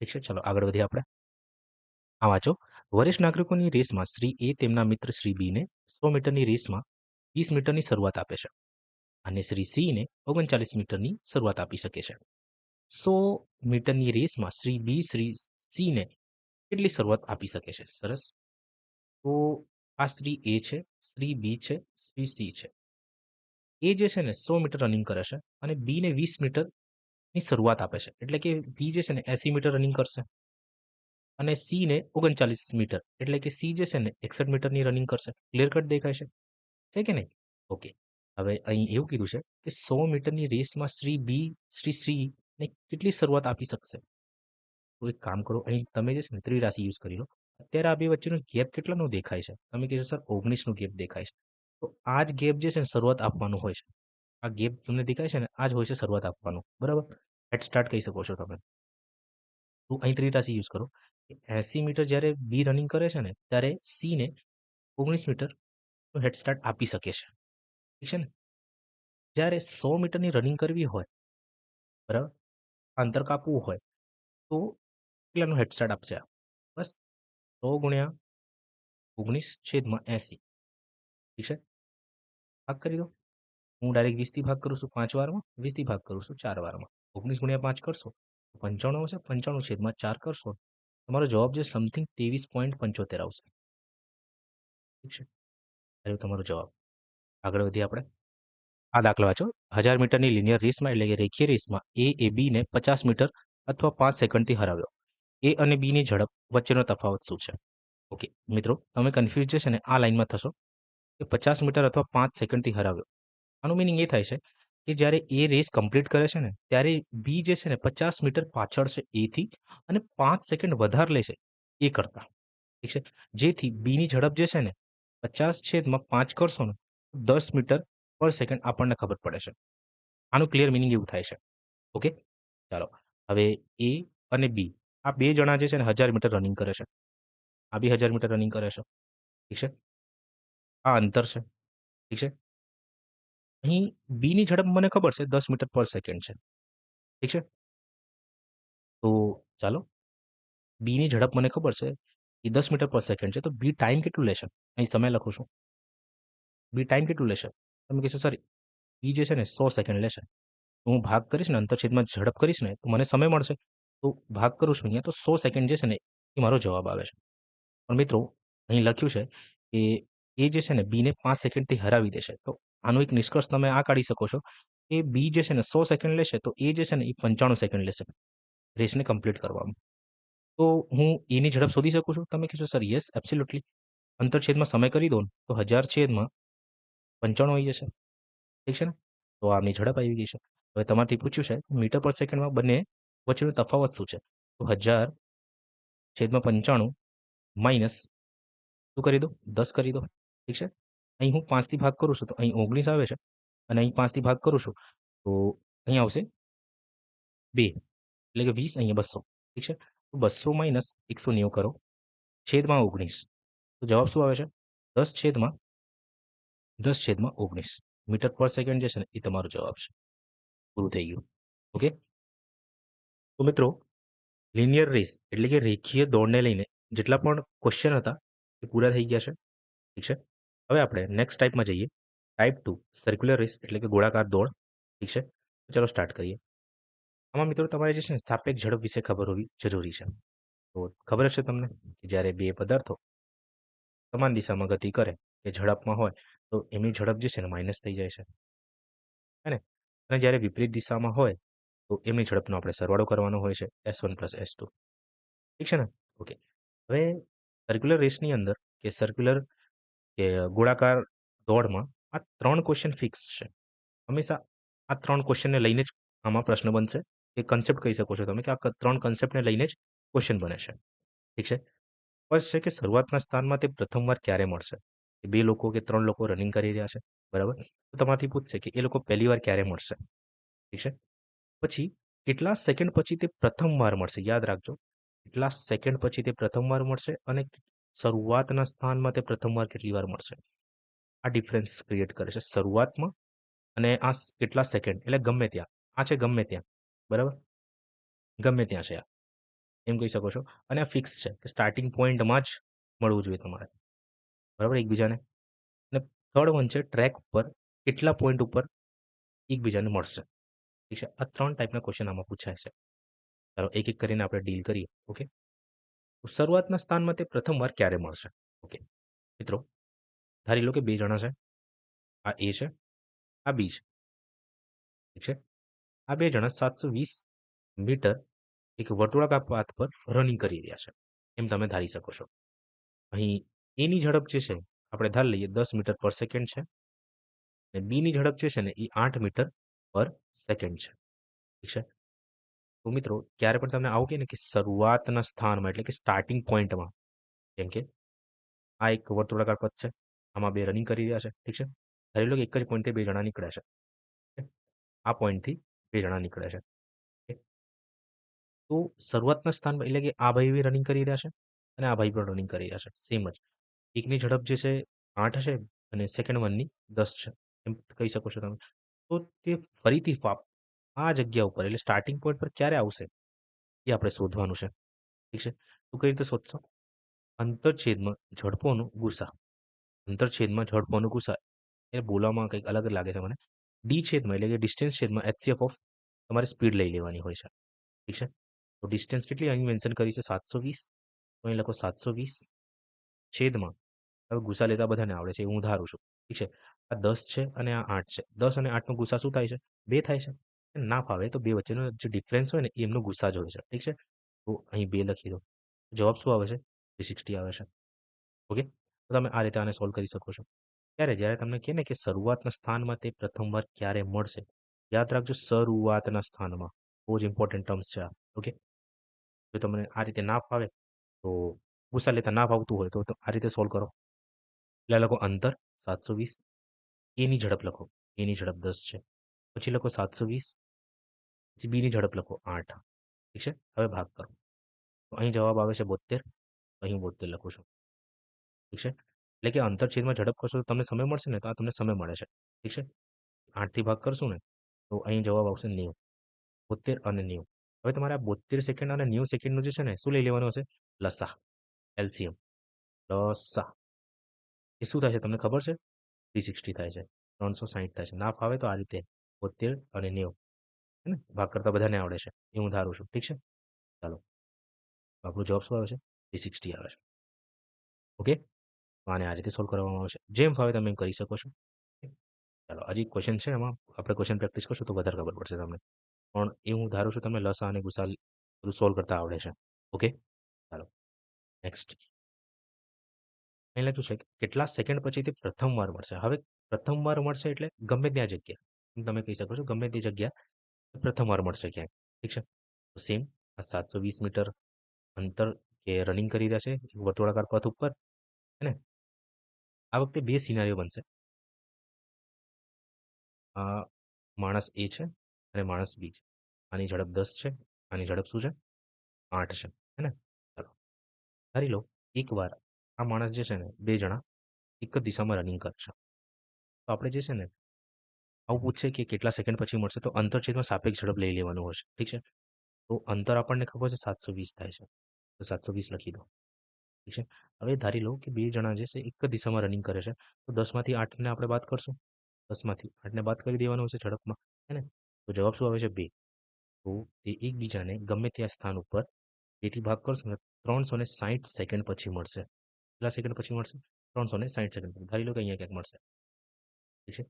ઠીક છે? ચાલો આગળ વધીએ આપણે. આ વાંચો. વરિષ્ઠ નાગરિકોની રેસમાં શ્રી એ તેમના મિત્ર શ્રી બીને 100 મીટરની રેસમાં 20 મીટરની શરૂઆત આપે છે અને શ્રી સીને 39 મીટરની શરૂઆત આપી શકે છે. 100 મીટરની રેસમાં શ્રી બી શ્રી સીને કેટલી શરૂઆત આપી શકે છે? સરસ. તો આ શ્રી એ છે, શ્રી બી છે, શ્રી સી છે. એ જે છે ને 100 મીટર રનિંગ કરે છે અને બીને 20 મીટરની શરૂઆત આપે છે. એટલે કે બી જે છે ને 80 મીટર રનિંગ કરશે અને સીને 39 મીટર, એટલે કે સી જે છે ને 61 મીટરની રનિંગ કરશે. ક્લિયર કટ દેખાય છે? છે કે નહીં? ઓકે. હવે અહીં એવું કીધું છે કે 100 મીટરની રેસમાં શ્રી બી, શ્રી સી ને કેટલી શરૂઆત આપી શકશે? તો એક કામ કરો, અહીં તમે જે છે ને ત્રિરાશિ યુઝ કરી લો. અત્યારે આ બે વચ્ચેનો ગેપ કેટલાનો દેખાય છે? તમે કહેશો સર 19 નો ગેપ દેખાય છે. તો આ જ ગેપ જે છે ને શરૂઆત આપવાનું હોય છે. આ ગેપ તમને દેખાય છે ને, આ જ હોય છે શરૂઆત આપવાનું. બરાબર? હેડ સ્ટાર્ટ કહી શકો છો તમે. તો અહીં ત્રિરાશિ યુઝ કરો કે 80 મીટર જ્યારે બી રનિંગ કરે છે ને, ત્યારે સીને 19 મીટરનું હેડ સ્ટાર્ટ આપી શકે છે. ઠીક છે ને? જ્યારે 100 મીટરની રનિંગ કરવી હોય, બરાબર? અંતર કાપવું હોય, તો કેટલાનું હેડ સ્ટાર્ટ આપશે આ? બસ 100 ગુણ્યા 19/80. ઠીક છે? ભાગ કરી દો. હું ડાયરેક્ટ 20 થી ભાગ કરું છું 5 વારમાં, 20 થી ભાગ કરું છું 4 વારમાં. 19 ગુણ્યા 5 કરશો તો 95 આવશે. 95/4 કરશો, તમારો જવાબ જે સમથિંગ 23.75 આવશે. ઠીક છે? આવ્યો તમારો જવાબ. આગળ વધીએ આપણે. આ દાખલો વાંચો. 1000 મીટરની લિનિયર રેસમાં, એટલે કે રેખીય રેસમાં એ બીને 50 મીટર અથવા 5 સેકન્ડથી હરાવ્યો. એ અને બીની ઝડપ વચ્ચેનો તફાવત શું છે? ઓકે મિત્રો, તમે કન્ફ્યુઝ જે છે ને આ લાઈનમાં થશો કે 50 મીટર અથવા 5 સેકન્ડથી હરાવ્યો. આનું મિનિંગ એ થાય છે કે જ્યારે એ રેસ કમ્પ્લીટ કરે છે ને, ત્યારે બી જે છે ને 50 મીટર પાછળ છે એથી અને 5 સેકન્ડ વધારે લેશે એ કરતાં. ઠીક છે? જેથી બીની ઝડપ જે છે ને 50/5 કરશો ને, 10 મીટર પર સેકન્ડ આપણને ખબર પડે છે. આનું ક્લિયર મિનિંગ એવું થાય છે. ઓકે? ચાલો. હવે એ અને બી, આ 2 જણા જે છે ને 1000 મીટર રનિંગ કરે છે. આ બી 1000 મીટર રનિંગ કરે છે. ઠીક છે? આ અંતર છે. ઠીક છે? અહીં બીની ઝડપ મને ખબર છે 10 મીટર પર સેકન્ડ છે. ઠીક છે? તો ચાલો, બીની ઝડપ મને ખબર છે એ 10 મીટર પર સેકન્ડ છે. તો બી ટાઈમ કેટલું લેશે? અહીં સમય લખું છું. બી ટાઈમ કેટલું લેશે? તમે કહેશો સર બી જે છે ને 100 સેકન્ડ લેશે. તો હું ભાગ કરીશ ને, અંતરછેદમાં ઝડપ કરીશ ને, તો મને સમય મળશે. તો ભાગ કરું છું અહીંયા, તો 100 સેકન્ડ જે છે ને એ મારો જવાબ આવે છે. પણ મિત્રો, અહીં લખ્યું છે કે એ જે છે ને બીને 5 સેકન્ડથી હરાવી દેશે. તો આનો એક નિષ્કર્ષ તમે આ કાઢી શકો છો કે બી જે છે ને 100 સેકન્ડ લેશે, તો એ જે છે ને એ 95 સેકન્ડ લેશે રેસને કમ્પ્લીટ કરવામાં. તો હું એની ઝડપ શોધી શકું છું? તમે કહેશો સર યસ એબ્સોલ્યુટલી. અંતરછેદમાં સમય કરી દો ને, તો 1000/95 આવી જશે. ઠીક છે ને? તો આમની ઝડપ આવી ગઈ છે. હવે તમારથી પૂછ્યું છે મીટર પર સેકન્ડમાં બંને વચ્ચેનો તફાવત શું છે? તો 1000/95 માઇનસ શું કરી દો? 10 કરી દો. ઠીક છે? અહીં હું 5 થી ભાગ કરું છું, તો અહીં 19 આવે છે અને અહીં 5 થી ભાગ કરું છું, તો અહીં આવશે 2, એટલે કે 20, અહીંયા 200. ઠીક છે? તો 200 માઇનસ 190 કરો, છેદમાં 19. તો જવાબ શું આવે છે? 10/19 મીટર પર સેકન્ડ જે છે ને એ તમારો જવાબ છે. પૂરું થઈ ગયું. ઓકે? તો મિત્રો, લિનિયર રેસ એટલે કે રેખીય દોડને લઈને જેટલા પણ ક્વેશ્ચન હતા એ પૂરા થઈ ગયા છે. ઠીક છે. હવે આપણે નેક્સ્ટ ટાઈપમાં જઈએ. ટાઈપ 2 સર્ક્યુલર રેસ એટલે કે ગોળાકાર દોડ. ઠીક છે. તો ચાલો સ્ટાર્ટ કરીએ. આમાં મિત્રો તમારે જે છે ને સાપેક્ષ ઝડપ વિશે ખબર હોવી જરૂરી છે. તો ખબર હશે તમને કે જ્યારે બે પદાર્થો સમાન દિશામાં ગતિ કરે કે ઝડપમાં હોય તો એમની ઝડપ જે છે ને માઇનસ થઈ જાય છે. હે ને? અને જ્યારે વિપરીત દિશામાં હોય તો એમની ઝડપનો આપણે સરવાળો કરવાનો હોય છે S1 પ્લસ S2. ઠીક છે ને? ઓકે. હવે સર્ક્યુલર રેસની અંદર કે સર્ક્યુલર કે ગોળાકાર દોડમાં આ 3 ક્વેશ્ચન ફિક્સ છે. હંમેશા આ 3 ક્વેશ્ચનને લઈને જ આમાં પ્રશ્ન બનશે. એ કન્સેપ્ટ કહી શકો છો તમે કે આ 3 કન્સેપ્ટને લઈને જ ક્વેશ્ચન બને છે. ઠીક છે? ફર્સ્ટ છે કે શરૂઆતના સ્થાનમાં તે પ્રથમવાર ક્યારે મળશે? કે 2 લોકો કે 3 લોકો રનિંગ કરી રહ્યા છે, બરાબર? તો તમારાથી પૂછશે કે એ લોકો પહેલીવાર ક્યારે મળશે? ઠીક છે? પછી કેટલા સેકન્ડ પછી તે પ્રથમવાર મળશે? યાદ રાખજો. કેટલા સેકન્ડ પછી તે પ્રથમવાર મળશે અને શરૂઆતના સ્થાનમાં તે પ્રથમવાર કેટલી વાર મળશે? આ ડિફરન્સ ક્રિએટ કરે છે શરૂઆતમાં અને આ કેટલા સેકન્ડ એટલે ગમે ત્યાં. આ છે ગમે ત્યાં, બરાબર? ગમે ત્યાં છે આ. એમ કહી શકો છો અને આ ફિક્સ છે કે સ્ટાર્ટિંગ પોઈન્ટમાં જ મળવું જોઈએ તમારે, બરાબર એકબીજાને. અને થર્ડ વન છે ટ્રેક ઉપર કેટલા પોઈન્ટ ઉપર એકબીજાને મળશે. ઠીક છે? આ 3 ટાઈપના ક્વેશ્ચન આમાં પૂછાય છે. ચાલો એક-એક કરીને આપણે ડીલ કરીએ. ઓકે. તો શરૂઆતના સ્થાનમાં તે પ્રથમવાર ક્યારે મળશે? ઓકે. મિત્રો ધારી લો કે 2 જણા છે. આ A છે, આ B છે. ઠીક છે? આ 2 જણા 720 મીટર એક વર્તુળાકાર પાથ પર રનિંગ કરી રહ્યા છે. એમ તમે ધારી શકો છો. અહીં એની ઝડપ જે છે આપણે ધારી લઈએ 10 મીટર પર સેકન્ડ છે અને બીની ઝડપ જે છે ને એ 8 મીટર પર સેકન્ડ છે. ઠીક છે? તો મિત્રો ક્યારે પણ તમને આવું કહે ને કે શરૂઆતના સ્થાનમાં એટલે કે સ્ટાર્ટિંગ પોઈન્ટમાં, જેમ કે આ એક વર્તુળાકાર પથ છે. આમાં 2 રનિંગ કરી રહ્યા છે. ઠીક છે? ધારી લો કે એક જ પોઈન્ટે 2 જણા નીકળ્યા છે. આ પોઈન્ટથી 2 જણા નીકળ્યા છે. તો શરૂઆતના સ્થાનમાં એટલે કે આ ભાઈ બી રનિંગ કરી રહ્યા છે અને આ ભાઈ પણ રનિંગ કરી રહ્યા છે. સેમ જ. એકની ઝડપ જે છે 8 છે અને સેકન્ડ વનની 10 છે. એમ કહી શકો છો તમે. તો તે ફરીથી આ જગ્યા ઉપર એટલે સ્ટાર્ટિંગ પોઈન્ટ પર ક્યારે આવશે? એ આપણે શોધવાનું છે. ઠીક છે? તો કઈ રીતે શોધશો? અંતરછેદમાં ઝડપોનો ગુસા. અંતરછેદમાં ઝડપોનો ગુસા. એ બોલવામાં કંઈક અલગ જ લાગે છે મને. ડી છેદમાં એટલે કે ડિસ્ટન્સ છેદમાં HCF ઓફ તમારે સ્પીડ લઈ લેવાની હોય છે. ઠીક છે? તો ડિસ્ટન્સ કેટલી અહીં મેન્શન કરી છે 720. તો અહીં લખો 720 છેદમાં હવે ગુસા લેતા બધાને આવડે છે, હું ધારું છું. ઠીક છે? આ 10 છે અને આ 8 છે. 10 અને 8 નો ગુસા શું થાય છે? 2 થાય છે. ના ફાવે તો 2 વચ્ચેનો જે ડિફરન્સ હોય ને એમનો ગુસા જ હોય છે. ઠીક છે? તો અહીં 2 લખી દો. જવાબ શું આવે છે? 360 આવે છે. ઓકે? તો તમે આ રીતે આને સોલ્વ કરી શકો છો. ત્યારે જ્યારે તમને કહે ને કે શરૂઆતના સ્થાનમાં તે પ્રથમવાર ક્યારે મળશે? યાદ રાખજો શરૂઆતના સ્થાનમાં. બહુ જ ઇમ્પોર્ટન્ટ ટર્મ્સ છે આ. ઓકે? જો તમને આ રીતે ના ફાવે તો ગુસ્સા લેતા ના ફાવતું હોય તો આ રીતે સોલ્વ કરો. એટલે લખો અંતર 720, એની ઝડપ લખો. એની ઝડપ 10 છે. પછી લખો 720, પછી બીની ઝડપ લખો 8. ઠીક છે? હવે ભાગ કરો. તો અહીં જવાબ આવે છે 72. અહીં 72 લખું છું. ઠીક છે? એટલે કે અંતરછેદમાં ઝડપ કરશો તો તમને સમય મળશે ને તો આ તમને સમય મળે છે. ઠીક છે? 8થી ભાગ કરશું ને તો અહીં જવાબ આવશે 90. 72 અને 90. હવે તમારે આ 72 સેકન્ડ અને 90 સેકન્ડનું જે છે ને શું લઈ લેવાનું હશે? લસા, એલસીએમ. લસા. એ શું થાય છે તમને ખબર છે? 360 થાય છે. 360 થાય છે. ના ફાવે તો આ રીતે 72 અને 90. હે ને? ભાગ કરતા બધાને આવડે છે. એ હું ધારું છું. ઠીક છે? ચાલો. આપણો જવાબ શું આવે છે? 360 આવે છે. ઓકે? તો આને આ રીતે સોલ્વ કરવામાં આવે છે. જેમ ફાવે તમે એમ કરી શકો છો. ચાલો હજી ક્વેશ્ચન છે એમાં આપણે ક્વેશ્ચન પ્રેક્ટિસ કરશું તો વધારે ખબર પડશે તમને. પણ એ હું ધારું છું તમને લસા અને ગુસા બધું સોલ્વ કરતા આવડે છે. ઓકે? ચાલો નેક્સ્ટ. અહીં લખ્યું છે કે કેટલા સેકન્ડ પછી તે પ્રથમવાર મળશે. હવે પ્રથમવાર મળશે એટલે ગમે ત્યાં જગ્યા. તમે કહી શકો છો ગમે તે જગ્યા પ્રથમવાર મળશે ક્યાંક. ઠીક છે? તો સેમ આ 720 મીટર અંતર કે રનિંગ કરી રહ્યા છે વર્તુળાકાર પથ ઉપર. હે ને? આ વખતે 2 સિનારીઓ બનશે. આ માણસ A છે અને માણસ B છે. આની ઝડપ 10 છે. આની ઝડપ શું છે? 8 છે. હે ને? ચાલો ધારી લો એકવાર આ માણસ જે છે ને 2 જણા એક જ દિશામાં રનિંગ કરે છે. તો આપણે જે છે ને આવું પૂછશે કે કેટલા સેકન્ડ પછી મળશે તો અંતરછેદમાં સાપેક્ષ ઝડપ લઈ લેવાનું હશે. ઠીક છે? તો અંતર આપણને ખબર છે 720 થાય છે. તો 720 લખી દો. ઠીક છે? હવે ધારી લો કે 2 જણા જે છે એક જ દિશામાં રનિંગ કરે છે. તો 10માંથી 8ને આપણે બાદ કરશું. 10માંથી 8ને બાદ કરી દેવાનું છે ઝડપમાં, હે ને? તો જવાબ શું આવે છે? 2. તો તે એકબીજાને ગમે ત્યાં સ્થાન ઉપર 2 થી ભાગ કરશો ને 360 સેકન્ડ પછી મળશે. કેટલા સેકન્ડ પછી મળશે? 360 સેકન્ડ પછી. ધારી લો કે અહીંયા ક્યાંક મળશે. ઠીક છે?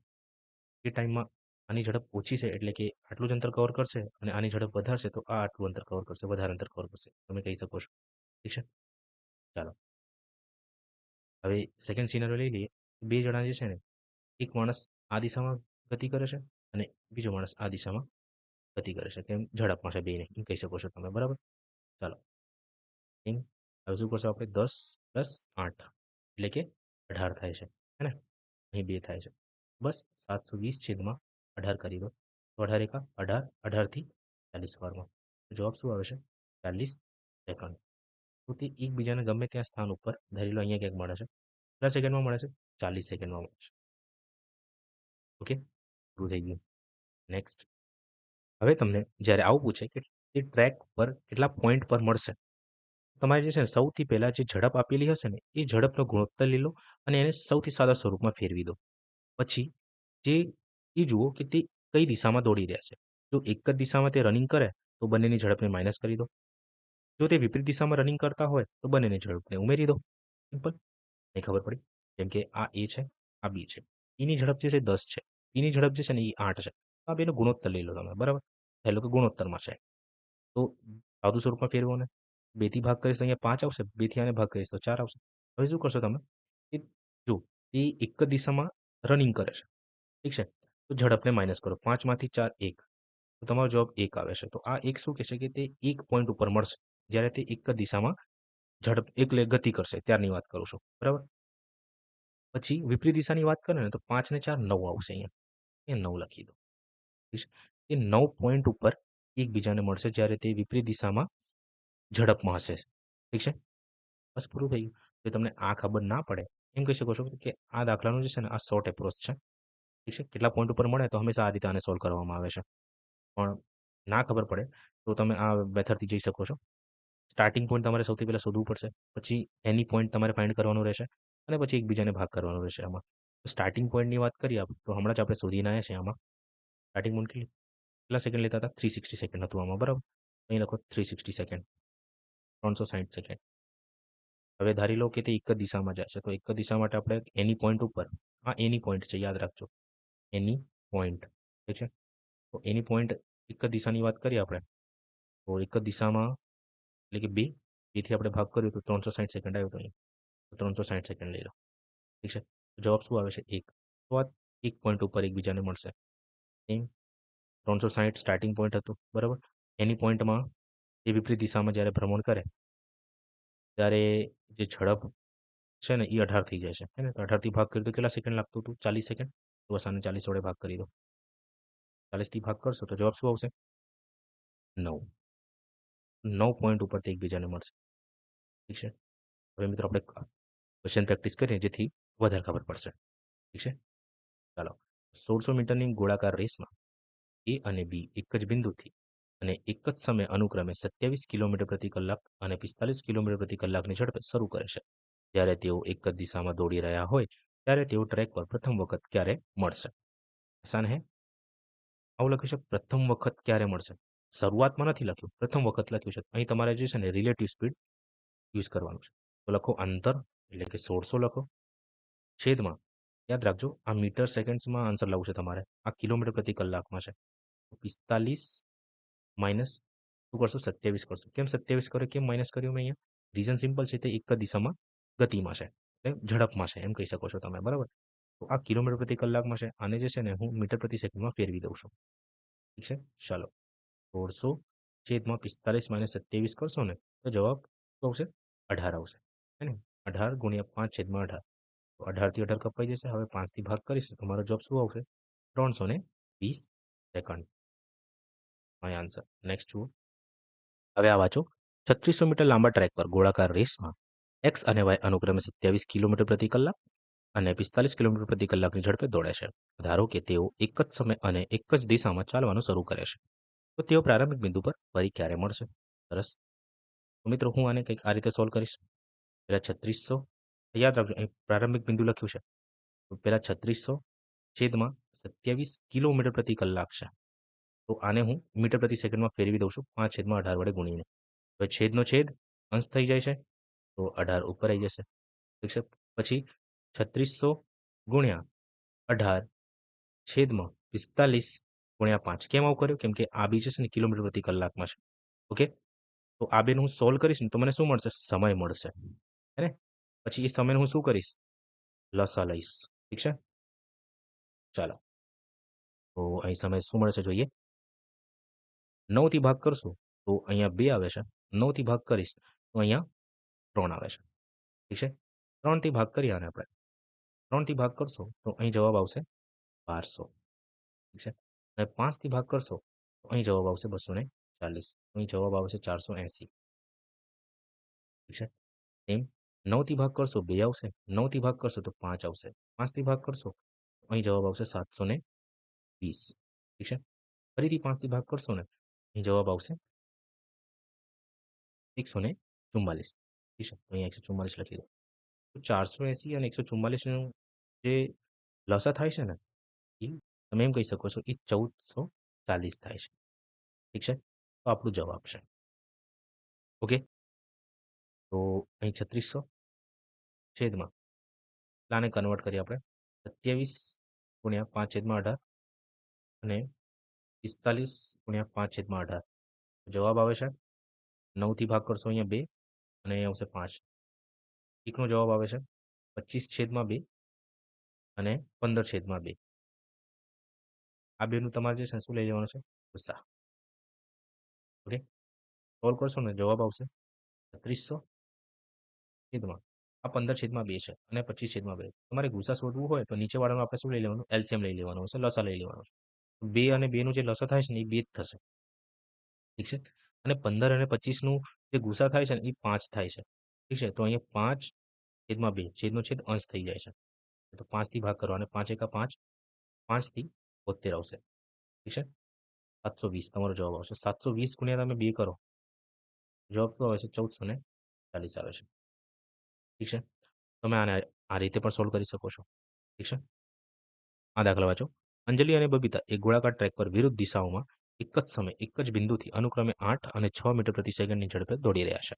એ ટાઈમમાં આની ઝડપ ઓછી છે એટલે કે આટલું જ અંતર કવર કરશે અને આની ઝડપ વધારશે તો આ આટલું અંતર કવર કરશે, વધારે અંતર કવર કરશે. તમે કહી શકો છો. ઠીક છે? ચાલો. હવે સેકન્ડ સિનારિયો લઈ લઈએ. 2 જણા જે છે ને, એક માણસ આ દિશામાં ગતિ કરે છે અને બીજો માણસ આ દિશામાં ગતિ કરે છે. તેમ ઝડપમાં છે બેયની એમ કહી શકો છો તમે. બરાબર? ચાલો. એમ હવે શું કરશું આપણે 10 પ્લસ 8 એટલે કે 18 થાય છે. હે ને? અહીં 2 થાય છે. બસ 720 છેદમાં 18 કરી દો. તો 18 એકા 18, 18 થી 40 વારમાં. જવાબ શું આવે છે? 40 સેકન્ડ. તો તે એકબીજાને ગમે ત્યાં સ્થાન ઉપર ધારી લો અહીંયા ક્યાંક મળે છે. કેટલા સેકન્ડમાં મળે છે? 40 સેકન્ડમાં મળે છે. ઓકે? પૂરું થઈ ગયું. નેક્સ્ટ. હવે તમને જ્યારે આવું પૂછે કે તે ટ્રેક પર કેટલા પોઈન્ટ પર મળશે, તમારે જે છે ને સૌથી પહેલાં જે ઝડપ આપેલી હશે ને એ ઝડપનો ગુણોત્તર લઈ લો અને એને સૌથી સાદા સ્વરૂપમાં ફેરવી દો. પછી જે એ જુઓ કે તે કઈ દિશામાં દોડી રહ્યા છે. જો એક જ દિશામાં તે રનિંગ કરે તો બંનેની ઝડપને માઇનસ કરી દો. જો તે વિપરીત દિશામાં રનિંગ કરતા હોય તો બંનેની ઝડપને ઉમેરી દો. સિમ્પલ. નહીં ખબર પડી? જેમ કે આ એ છે, આ બી છે. એની ઝડપ જે છે 10 છે. એની ઝડપ જે છે ને એ 8 છે. આ બેનો ગુણોત્તર લઈ લો તમે. બરાબર? ધારો કે ગુણોત્તરમાં છે. તો સાદું સ્વરૂપમાં ફેરવો ને 2 થી ભાગ કરીશ તો અહીંયા 5 આવશે. 2 થી આને ભાગ કરીશ તો 4 આવશે. હવે શું કરશો તમે? કે જો તે એક જ દિશામાં રનિંગ કરે છે. ઠીક છે? તો ઝડપને માઇનસ કરો. 5 માંથી 4 1. તો તમારો જવાબ 1 આવે છે. તો આ 1 શું કહેશે કે તે 1 પોઈન્ટ ઉપર મળશે. જ્યારે તે એક જ દિશામાં એટલે ગતિ કરશે ત્યારની વાત કરું છું. બરાબર? પછી વિપરીત દિશાની વાત કરીએ ને તો 5 ને 4 9 આવશે અહીંયા. અહીંયા 9 લખી દો. ઠીક છે? એ 9 પોઈન્ટ ઉપર એકબીજાને મળશે જ્યારે તે વિપરીત દિશામાં ઝડપમાં હશે. ઠીક છે? બસ પૂરું થઈ ગયું. જો તમને આ ખબર ના પડે એમ કહી શકો છો કે આ દાખલાનું જે છે ને આ શોર્ટ એપ્રોચ છે. ઠીક છે? કેટલા પોઈન્ટ ઉપર મળે તો હંમેશા આ રીતે આને સોલ્વ કરવામાં આવે છે. પણ ના ખબર પડે તો તમે આ મેથડથી જઈ શકો છો. સ્ટાર્ટિંગ પોઈન્ટ તમારે સૌથી પહેલાં શોધવું પડશે. પછી એની પોઈન્ટ તમારે ફાઇન્ડ કરવાનું રહેશે અને પછી એકબીજાને ભાગ કરવાનો રહેશે આમાં. સ્ટાર્ટિંગ પોઈન્ટની વાત કરીએ આપણે તો હમણાં જ આપણે શોધીને આવ્યા છીએ આમાં. સ્ટાર્ટિંગ પોઈન્ટ કેટલા સેકન્ડ લેતા હતા? 360 સેકન્ડ હતું આમાં. બરાબર? અહીં લખો 360 સેકન્ડ, 360 સેકન્ડ. હવે ધારી લો કે તે એક જ દિશામાં જાય છે. તો એક જ દિશા માટે આપણે એની પોઈન્ટ ઉપર આ એની પોઈન્ટ છે યાદ રાખજો. એની પોઈન્ટ. ઠીક છે? તો એની પોઈન્ટ એક જ દિશાની વાત કરીએ આપણે તો એક જ દિશામાં એટલે કે 2 2થી આપણે ભાગ કર્યો તો 360 સેકન્ડ આવ્યો તો અહીં. તો 360 સેકન્ડ લઈ લો. ઠીક છે? તો જવાબ શું આવે છે? 1. તો આ એક પોઈન્ટ ઉપર એકબીજાને મળશે. એમ 360 સ્ટાર્ટિંગ પોઈન્ટ હતું. બરાબર? એની પોઈન્ટમાં એ વિપરીત દિશામાં જ્યારે ભ્રમણ કરે ત્યારે જે ઝડપ છે ને એ 18 થઈ જાય છે. હે ને? તો 18 થી ભાગ કર્યો તો કેટલા સેકન્ડ લાગતું હતું? 40 સેકન્ડ. તો બસ આને 40 વડે ભાગ કરી દો. 40 થી ભાગ કરશો તો જવાબ શું આવશે? 9. 9 પોઈન્ટ ઉપર તે એકબીજાને મળશે. ઠીક છે? હવે મિત્રો આપણે ક્વેશ્ચન પ્રેક્ટિસ કરીએ જેથી વધારે ખબર પડશે. ઠીક છે? ચાલો. 1600 મીટરની ગોળાકાર રેસમાં એ અને બી એક જ બિંદુથી અને એક જ સમયે અનુક્રમે 27 કિલોમીટર પ્રતિ કલાક અને 45 કિલોમીટર પ્રતિ કલાકની ઝડપે શરૂ કરે છે. જ્યારે તેઓ એક જ દિશામાં દોડી રહ્યા હોય ત્યારે તેઓ ટ્રેક પર પ્રથમ વખત ક્યારે મળશે? આસાન હે? આવું લખ્યું છે પ્રથમ વખત ક્યારે મળશે? શરૂઆતમાં નથી લખ્યું, પ્રથમ વખત લખ્યું છે. અહીં તમારે જે છે ને રિલેટિવ સ્પીડ યુઝ કરવાનું છે. તો લખો અંતર એટલે કે 1600 લખો. છેદમાં યાદ રાખજો આ મીટર સેકન્ડ્સમાં આન્સર લાવવું છે તમારે. આ કિલોમીટર પ્રતિ કલાકમાં છે. 45 માઇનસ શું કરશો? 27 કરશો. કેમ 27 કર્યો? કેમ માઇનસ કર્યું મેં અહીંયા? રીઝન સિમ્પલ છે તે એક જ દિશામાં ગતિમાં છે. એટલે ઝડપમાં છે એમ કહી શકો છો તમે. બરાબર? તો આ કિલોમીટર પ્રતિ કલાકમાં છે. આને જે છે ને હું મીટર પ્રતિ સેકન્ડમાં ફેરવી દઉં છું. ઠીક છે? ચાલો. 1600 છેદમાં 45 માઇનસ 27 કરશો ને તો જવાબ શું આવશે? 18 આવશે. હે ને? 18 ગુણ્યા 5 છેદમાં 18. તો 18 થી 18 કપાઈ જશે. હવે 5 થી ભાગ કરીશું તો મારો જવાબ શું આવશે? 320 સેકન્ડ. My answer. નેક્સ્ટ જુઓ. હવે આ વાંચો. 3600 મીટર લાંબા ટ્રેક પર ગોળાકાર રેસમાં એક્સ અને વાય અનુક્રમે 27 કિલોમીટર પ્રતિ કલાક અને 45 કિલોમીટર પ્રતિ કલાકની ઝડપે દોડે છે. ધારો કે તેઓ એક જ સમય અને એક જ દિશામાં ચાલવાનું શરૂ કરે છે. તો તેઓ પ્રારંભિક બિંદુ પર ફરી ક્યારે મળશે? સરસ. તો મિત્રો હું આને કંઈક આ રીતે સોલ્વ કરીશ. પહેલા 3600 યાદ રાખજો અહીં પ્રારંભિક બિંદુ લખ્યું છે. તો પહેલા 3600 છેદમાં 27 કિલોમીટર પ્રતિ કલાક છે. તો આને હું મીટર પ્રતિ સેકન્ડમાં ફેરવી દઉં છું 5/18 વડે ગુણીને. હવે છેદનો છેદ અંશ થઈ જાય છે તો 18 ઉપર આવી જશે. ઠીક છે. પછી 3600 ગુણ્યા 18 છેદમાં 45 ગુણ્યા 5. કેમ આવું કર્યું? કેમ કે આ બી જે છે ને કિલોમીટર પ્રતિ કલાકમાં છે. ઓકે. તો આ બેનું હું સોલ્વ કરીશ ને તો મને શું મળશે? સમય મળશે. હે ને? પછી એ સમયને હું શું કરીશ? લસા લઈશ. ઠીક છે? ચાલો. તો અહીં સમય શું મળશે જોઈએ. 9 થી ભાગ કરશું તો અહીંયા 2 આવે છે. 9 થી ભાગ કરીશ તો અહીંયા 3 આવે છે. ઠીક છે? 3 થી ભાગ કરીએ આને આપણે. 3 થી ભાગ કરશો તો અહીં જવાબ આવશે 1200. ઠીક છે? અને 5 થી ભાગ કરશો તો અહીં જવાબ આવશે 240. અહીં જવાબ આવશે 480. ઠીક છે? એમ 9 થી ભાગ કરશો 2 આવશે. 9 થી ભાગ કરશો તો 5 આવશે. 5 થી ભાગ કરશો તો અહીં જવાબ આવશે 720. ઠીક છે? ફરીથી 5 થી ભાગ કરશો ને અહીં જવાબ આવશે 144. ઠીક છે? તો અહીંયા 144 લખી દો. તો 480 અને 144નું જે લસા થાય છે ને એ તમે એમ કહી શકો છો એ 1440 થાય છે. ઠીક છે? તો આપણું જવાબ છે. ઓકે. તો અહીં 3600 છેદમાં આને કન્વર્ટ કરીએ આપણે 27 ગુણ્યા 5/18 અને 45 ગુણ્યા 5/18. જવાબ આવે છે 9 થી ભાગ કરશો અહીંયા 2 અને અહીં આવશે 5. એકનો જવાબ આવે છે 25/2 અને 15/2. આ બેનું તમારે જે છે શું લઈ લેવાનું છે? ગુસા. ઓકે. સોલ્વ કરશો ને જવાબ આવશે 3600 છેદમાં આ 15/2 છે અને 25/2. તમારે ગુસા શોધવું હોય તો નીચેવાળાનું આપણે શું લઈ લેવાનું? એલસીએમ લઈ લેવાનું છે, લસા લઈ લેવાનો છે. 2 અને 2 નું જે લસા થાય છે ને એ 2 જ થશે. ઠીક છે? અને 15 અને 25નું જે ગુસા થાય છે ને એ 5 થાય છે. ઠીક છે? તો અહીંયા 5/2 છેદનો છેદ અંશ થઈ જાય છે. તો 5 થી ભાગ કરો અને 5 એકા 5, 5 થી 72 આવશે. ઠીક છે? 720 તમારો જવાબ આવશે. 720 ગુણ્યા તમે 2 કરો. જવાબ શું આવે છે? 1440 આવે છે. ઠીક છે? તમે આને આ રીતે પણ સોલ્વ કરી શકો છો. ઠીક છે? આ દાખલા વાંચો. અંજલિ અને બબીતા એક ગોળાકાર ટ્રેક પર વિરુદ્ધ દિશાઓમાં એક જ સમયે એક જ બિંદુથી અનુક્રમે 8 અને 6 મીટર પ્રતિ સેકન્ડની ઝડપે દોડી રહ્યા છે.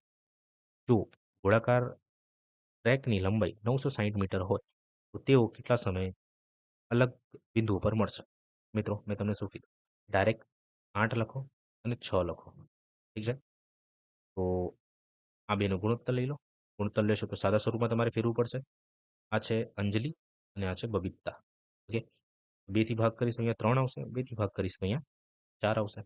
જો ગોળાકાર ટ્રેકની લંબાઈ 960 મીટર હોય તો તેઓ કેટલા સમયે અલગ બિંદુઓ પર મળશે? મિત્રો મેં તમને શું કીધું? ડાયરેક્ટ 8 લખો અને 6 લખો. ઠીક છે? તો આ બેનો ગુણોત્તર લઈ લો. ગુણોત્તર લેશો તો સાદા સ્વરૂપમાં તમારે ફેરવું પડશે. આ છે અંજલિ અને આ છે બબીતા. ઓકે. 2 થી ભાગ કરીશ તો અહીંયા 3 આવશે. 2 થી ભાગ કરીશ તો અહીંયા 4 આવશે.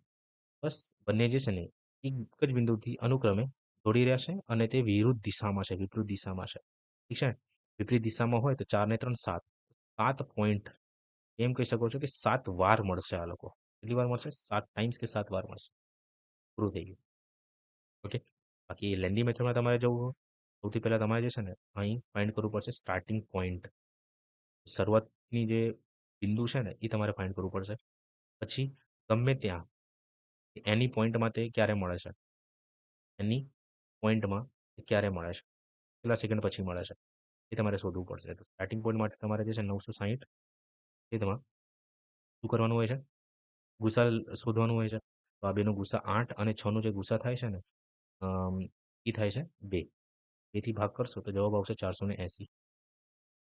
બસ બંને જે છે ને એક જ બિંદુથી અનુક્રમે દોડી રહ્યા છે અને તે વિરુદ્ધ દિશામાં છે, વિપરીત દિશામાં છે. ઠીક છે? વિપરીત દિશામાં હોય તો 4 ને 3 7. 7 પોઈન્ટ એમ કહી શકો છો કે 7 વાર મળશે આ લોકો. કેટલી વાર મળશે? 7 ટાઈમ્સ કે 7 વાર મળશે. પૂરું થઈ ગયું. ઓકે. બાકી લેન્ધી મેથડમાં તમારે જવું હોય સૌથી પહેલાં તમારે જે છે ને અહીં ફાઇન્ડ કરવું પડશે સ્ટાર્ટિંગ પોઈન્ટ. શરૂઆતની જે બિંદુ છે ને એ તમારે ફાઇન્ડ કરવું પડશે. પછી ગમે ત્યાં એની પોઈન્ટમાં તે ક્યારે મળે છે? એની પોઈન્ટમાં એ ક્યારે મળે છે? કેટલા સેકન્ડ પછી મળે છે? એ તમારે શોધવું પડશે. તો સ્ટાર્ટિંગ પોઈન્ટ માટે તમારે જે છે 960 એ તમારે શું કરવાનું હોય છે? ગુસા શોધવાનું હોય છે. તો આ બેનો ગુસા 8 અને 6 નો જે ગુસા થાય છે ને એ થાય છે 2. 2 થી ભાગ કરશો તો જવાબ આવશે 480.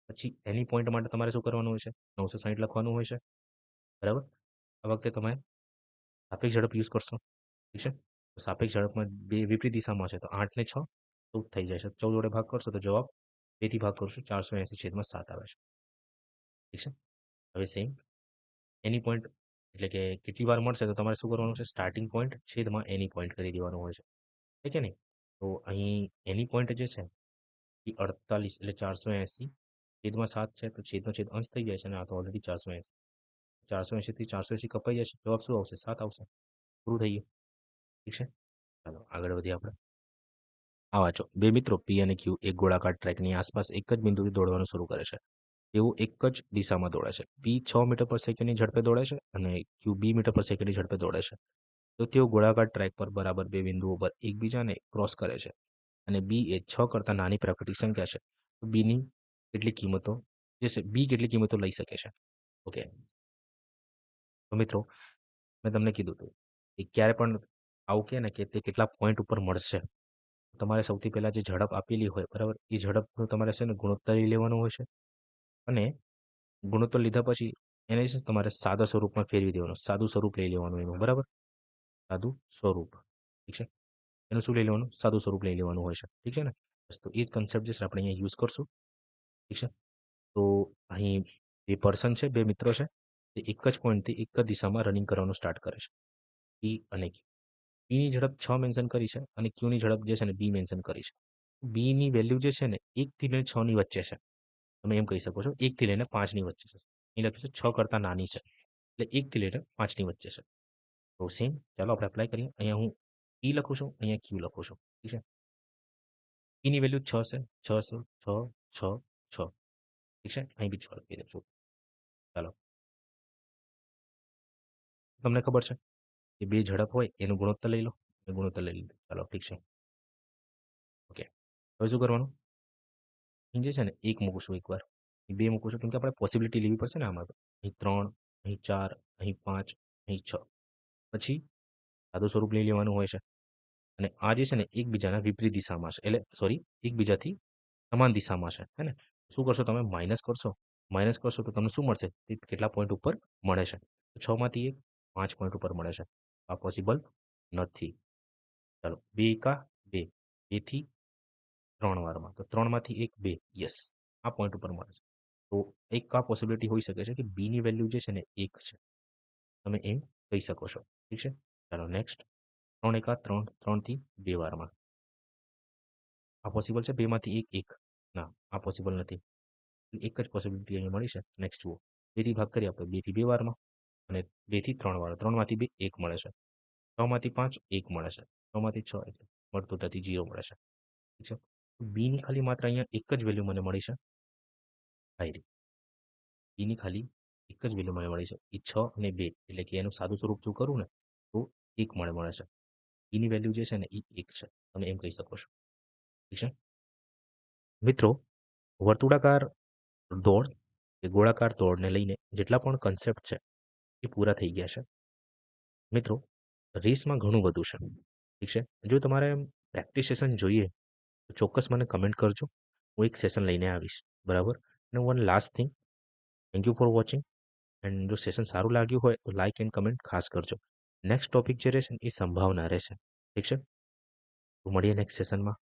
પછી એની પોઈન્ટ માટે તમારે શું કરવાનું હોય છે? 960 લખવાનું હોય છે. બરાબર? આ વખતે તમે સાપેક્ષ ઝડપ યુઝ કરશો. ઠીક છે? તો સાપેક્ષ ઝડપમાં 2 વિપરીત દિશામાં છે તો 8 ને 6 14 થઈ જાય છે. 14 વડે ભાગ કરશો તો જવાબ 2 થી ભાગ કરશો 480/7 આવે છે. ઠીક છે? હવે સેમ એની પોઈન્ટ એટલે કે કેટલી વાર મળશે તો તમારે શું કરવાનું છે? સ્ટાર્ટિંગ પોઈન્ટ છેદમાં એની પોઈન્ટ કરી દેવાનું હોય છે. છે કે નહીં? તો અહીં એની પોઈન્ટ જે છે એ 48 એટલે 480/7 છે તો છેદનો છેદ અંશ થઈ જાય છે અને આ તો ઓલરેડી 480. 480 થી 480 કપાઈ જશે. જવાબ શું આવશે? 7 આવશે. પૂરું થઈ ગયું. ઠીક છે? ચાલો આગળ વધીએ આપણે. આ વાંચો. 2 મિત્રો પી અને ક્યુ એક ગોળાકાર ટ્રેકની આસપાસ એક જ બિંદુથી દોડવાનું શરૂ કરે છે. તેઓ એક જ દિશામાં દોડે છે. પી 6 મીટર પર સેકન્ડની ઝડપે દોડે છે અને ક્યુ 2 મીટર પર સેકન્ડની ઝડપે દોડે છે. તો તેઓ ગોળાકાર ટ્રેક પર બરાબર 2 બિંદુઓ પર એકબીજાને ક્રોસ કરે છે. અને બી એ 6 કરતાં નાની પ્રાકૃતિક સંખ્યા છે, તો બીની કેટલી કિંમતો જે છે બી કેટલી કિંમતો લઈ શકે છે. ઓકે. તો મિત્રો મેં તમને કીધું હતું કે ક્યારે પણ આવું કહે ને કે તે કેટલા પોઈન્ટ ઉપર મળશે. તમારે સૌથી પહેલાં જે ઝડપ આપેલી હોય બરાબર, એ ઝડપનું તમારે છે ને ગુણોત્તર લઈ લેવાનું હોય છે અને ગુણોત્તર લીધા પછી એને છે ને તમારે સાદા સ્વરૂપમાં ફેરવી દેવાનું. સાદું સ્વરૂપ લઈ લેવાનું એનું, બરાબર? સાદું સ્વરૂપ. ઠીક છે? એનું શું લઈ લેવાનું? સાદું સ્વરૂપ લઈ લેવાનું હોય છે. ઠીક છે ને? બસ તો એ જ કન્સેપ્ટ જે છે આપણે અહીંયા યુઝ કરશું. ઠીક છે? તો અહીં બે પર્સન છે, બે મિત્રો છે. તે એક જ પોઈન્ટથી એક જ દિશામાં રનિંગ કરવાનું સ્ટાર્ટ કરે છે. પી અને ક્યુ. પીની ઝડપ 6 મેન્શન કરી છે અને ક્યુની ઝડપ જે છે ને બી મેન્શન કરી છે. બીની વેલ્યુ જે છે ને 1 થી લઈને 6 ની વચ્ચે છે. તમે એમ કહી શકો છો 1 થી લઈને 5 ની વચ્ચે છે. અહીં લખ્યું છે 6 કરતાં નાની છે. એટલે 1 થી લઈને 5 ની વચ્ચે છે. તો સેમ ચાલો આપણે એપ્લાય કરીએ. અહીંયા હું પી લખું છું, અહીંયા ક્યુ લખું છું. ઠીક છે? પીની વેલ્યુ 6 છે. 6 છે. 6, 6, 6. ઠીક છે? અહીં બી 6 લખી દઉં છું. ચાલો. તમને ખબર છે કે બે ઝડપ હોય એનું ગુણોત્તર લઈ લો. એ ગુણોત્તર લઈ લીધું. ચાલો ઠીક છે. ઓકે. હવે શું કરવાનું? અહીં જે છે ને 1 મૂકીશું એકવાર. અહીં 2 મૂકીશું કેમ કે આપણે પોસિબિલિટી લેવી પડશે ને આમાં તો. અહીં 3, અહીં 4, અહીં 5, અહીં 6. પછી સાદું સ્વરૂપ લઈ લેવાનું હોય છે અને આ જે છે ને એકબીજાના વિપરીત દિશામાં છે. એટલે સોરી, એકબીજાથી સમાન દિશામાં છે. હે ને? શું કરશો તમે? માઇનસ કરશો. માઇનસ કરશો તો તમને શું મળશે? તે કેટલા પોઈન્ટ ઉપર મળે છે? તો 6 માંથી 1, 5 પોઈન્ટ ઉપર મળે છે. આ પોસિબલ નથી. ચાલો 2 એકા 2. 2 થી 3 વારમાં. તો 3 માંથી 1, 2. યસ. આ પોઈન્ટ ઉપર મળે છે. તો એક આ પોસિબિલિટી હોઈ શકે છે કે બીની વેલ્યુ જે છે ને 1 છે. તમે એમ કહી શકો છો. ઠીક છે? ચાલો નેક્સ્ટ. 3 એકા 3, 3 થી 2 વારમાં. આ પોસિબલ છે? 2 માંથી 1, 1. ના, આ પોસિબલ નથી. એક જ પોસિબિલિટી અહીંયા મળી છે. નેક્સ્ટ જુઓ. 2 થી ભાગ કરીએ આપણે 2 થી 2 વારમાં અને 2 થી 3 વાર. 3 માંથી 2, 1 મળે છે. 6 માંથી 5, 1 મળે છે. 6 માંથી 6 એટલે મળતું નથી, 0 મળે છે. ઠીક છે? બીની ખાલી માત્ર અહીંયા એક જ વેલ્યુ મને મળી છે. આયરી. બીની ખાલી એક જ વેલ્યુ મને મળી છે. એ 6 અને 2 એટલે કે એનું સાદું સ્વરૂપ જો કરું ને તો 1 મળે છે. બીની વેલ્યુ જે છે ને એ 1 છે. તમે એમ કહી શકો છો. ઠીક છે? મિત્રો, વર્તુળાકાર દોડ કે ગોળાકાર દોડને લઈને જેટલા પણ કન્સેપ્ટ છે એ પૂરા થઈ ગયા છે. મિત્રો, રેસમાં ઘણું બધું છે. ઠીક છે? જો તમારે પ્રેક્ટિસ સેશન જોઈએ તો ચોક્કસ મને કમેન્ટ કરજો. હું એક સેશન લઈને આવીશ. બરાબર? અને one last thing, thank you for watching. And જો સેશન સારું લાગ્યું હોય તો લાઇક એન્ડ કમેન્ટ ખાસ કરજો. નેક્સ્ટ ટોપિક જે રહેશે ને એ સંભાવના રહેશે. ઠીક છે? તો મળીએ નેક્સ્ટ સેશનમાં.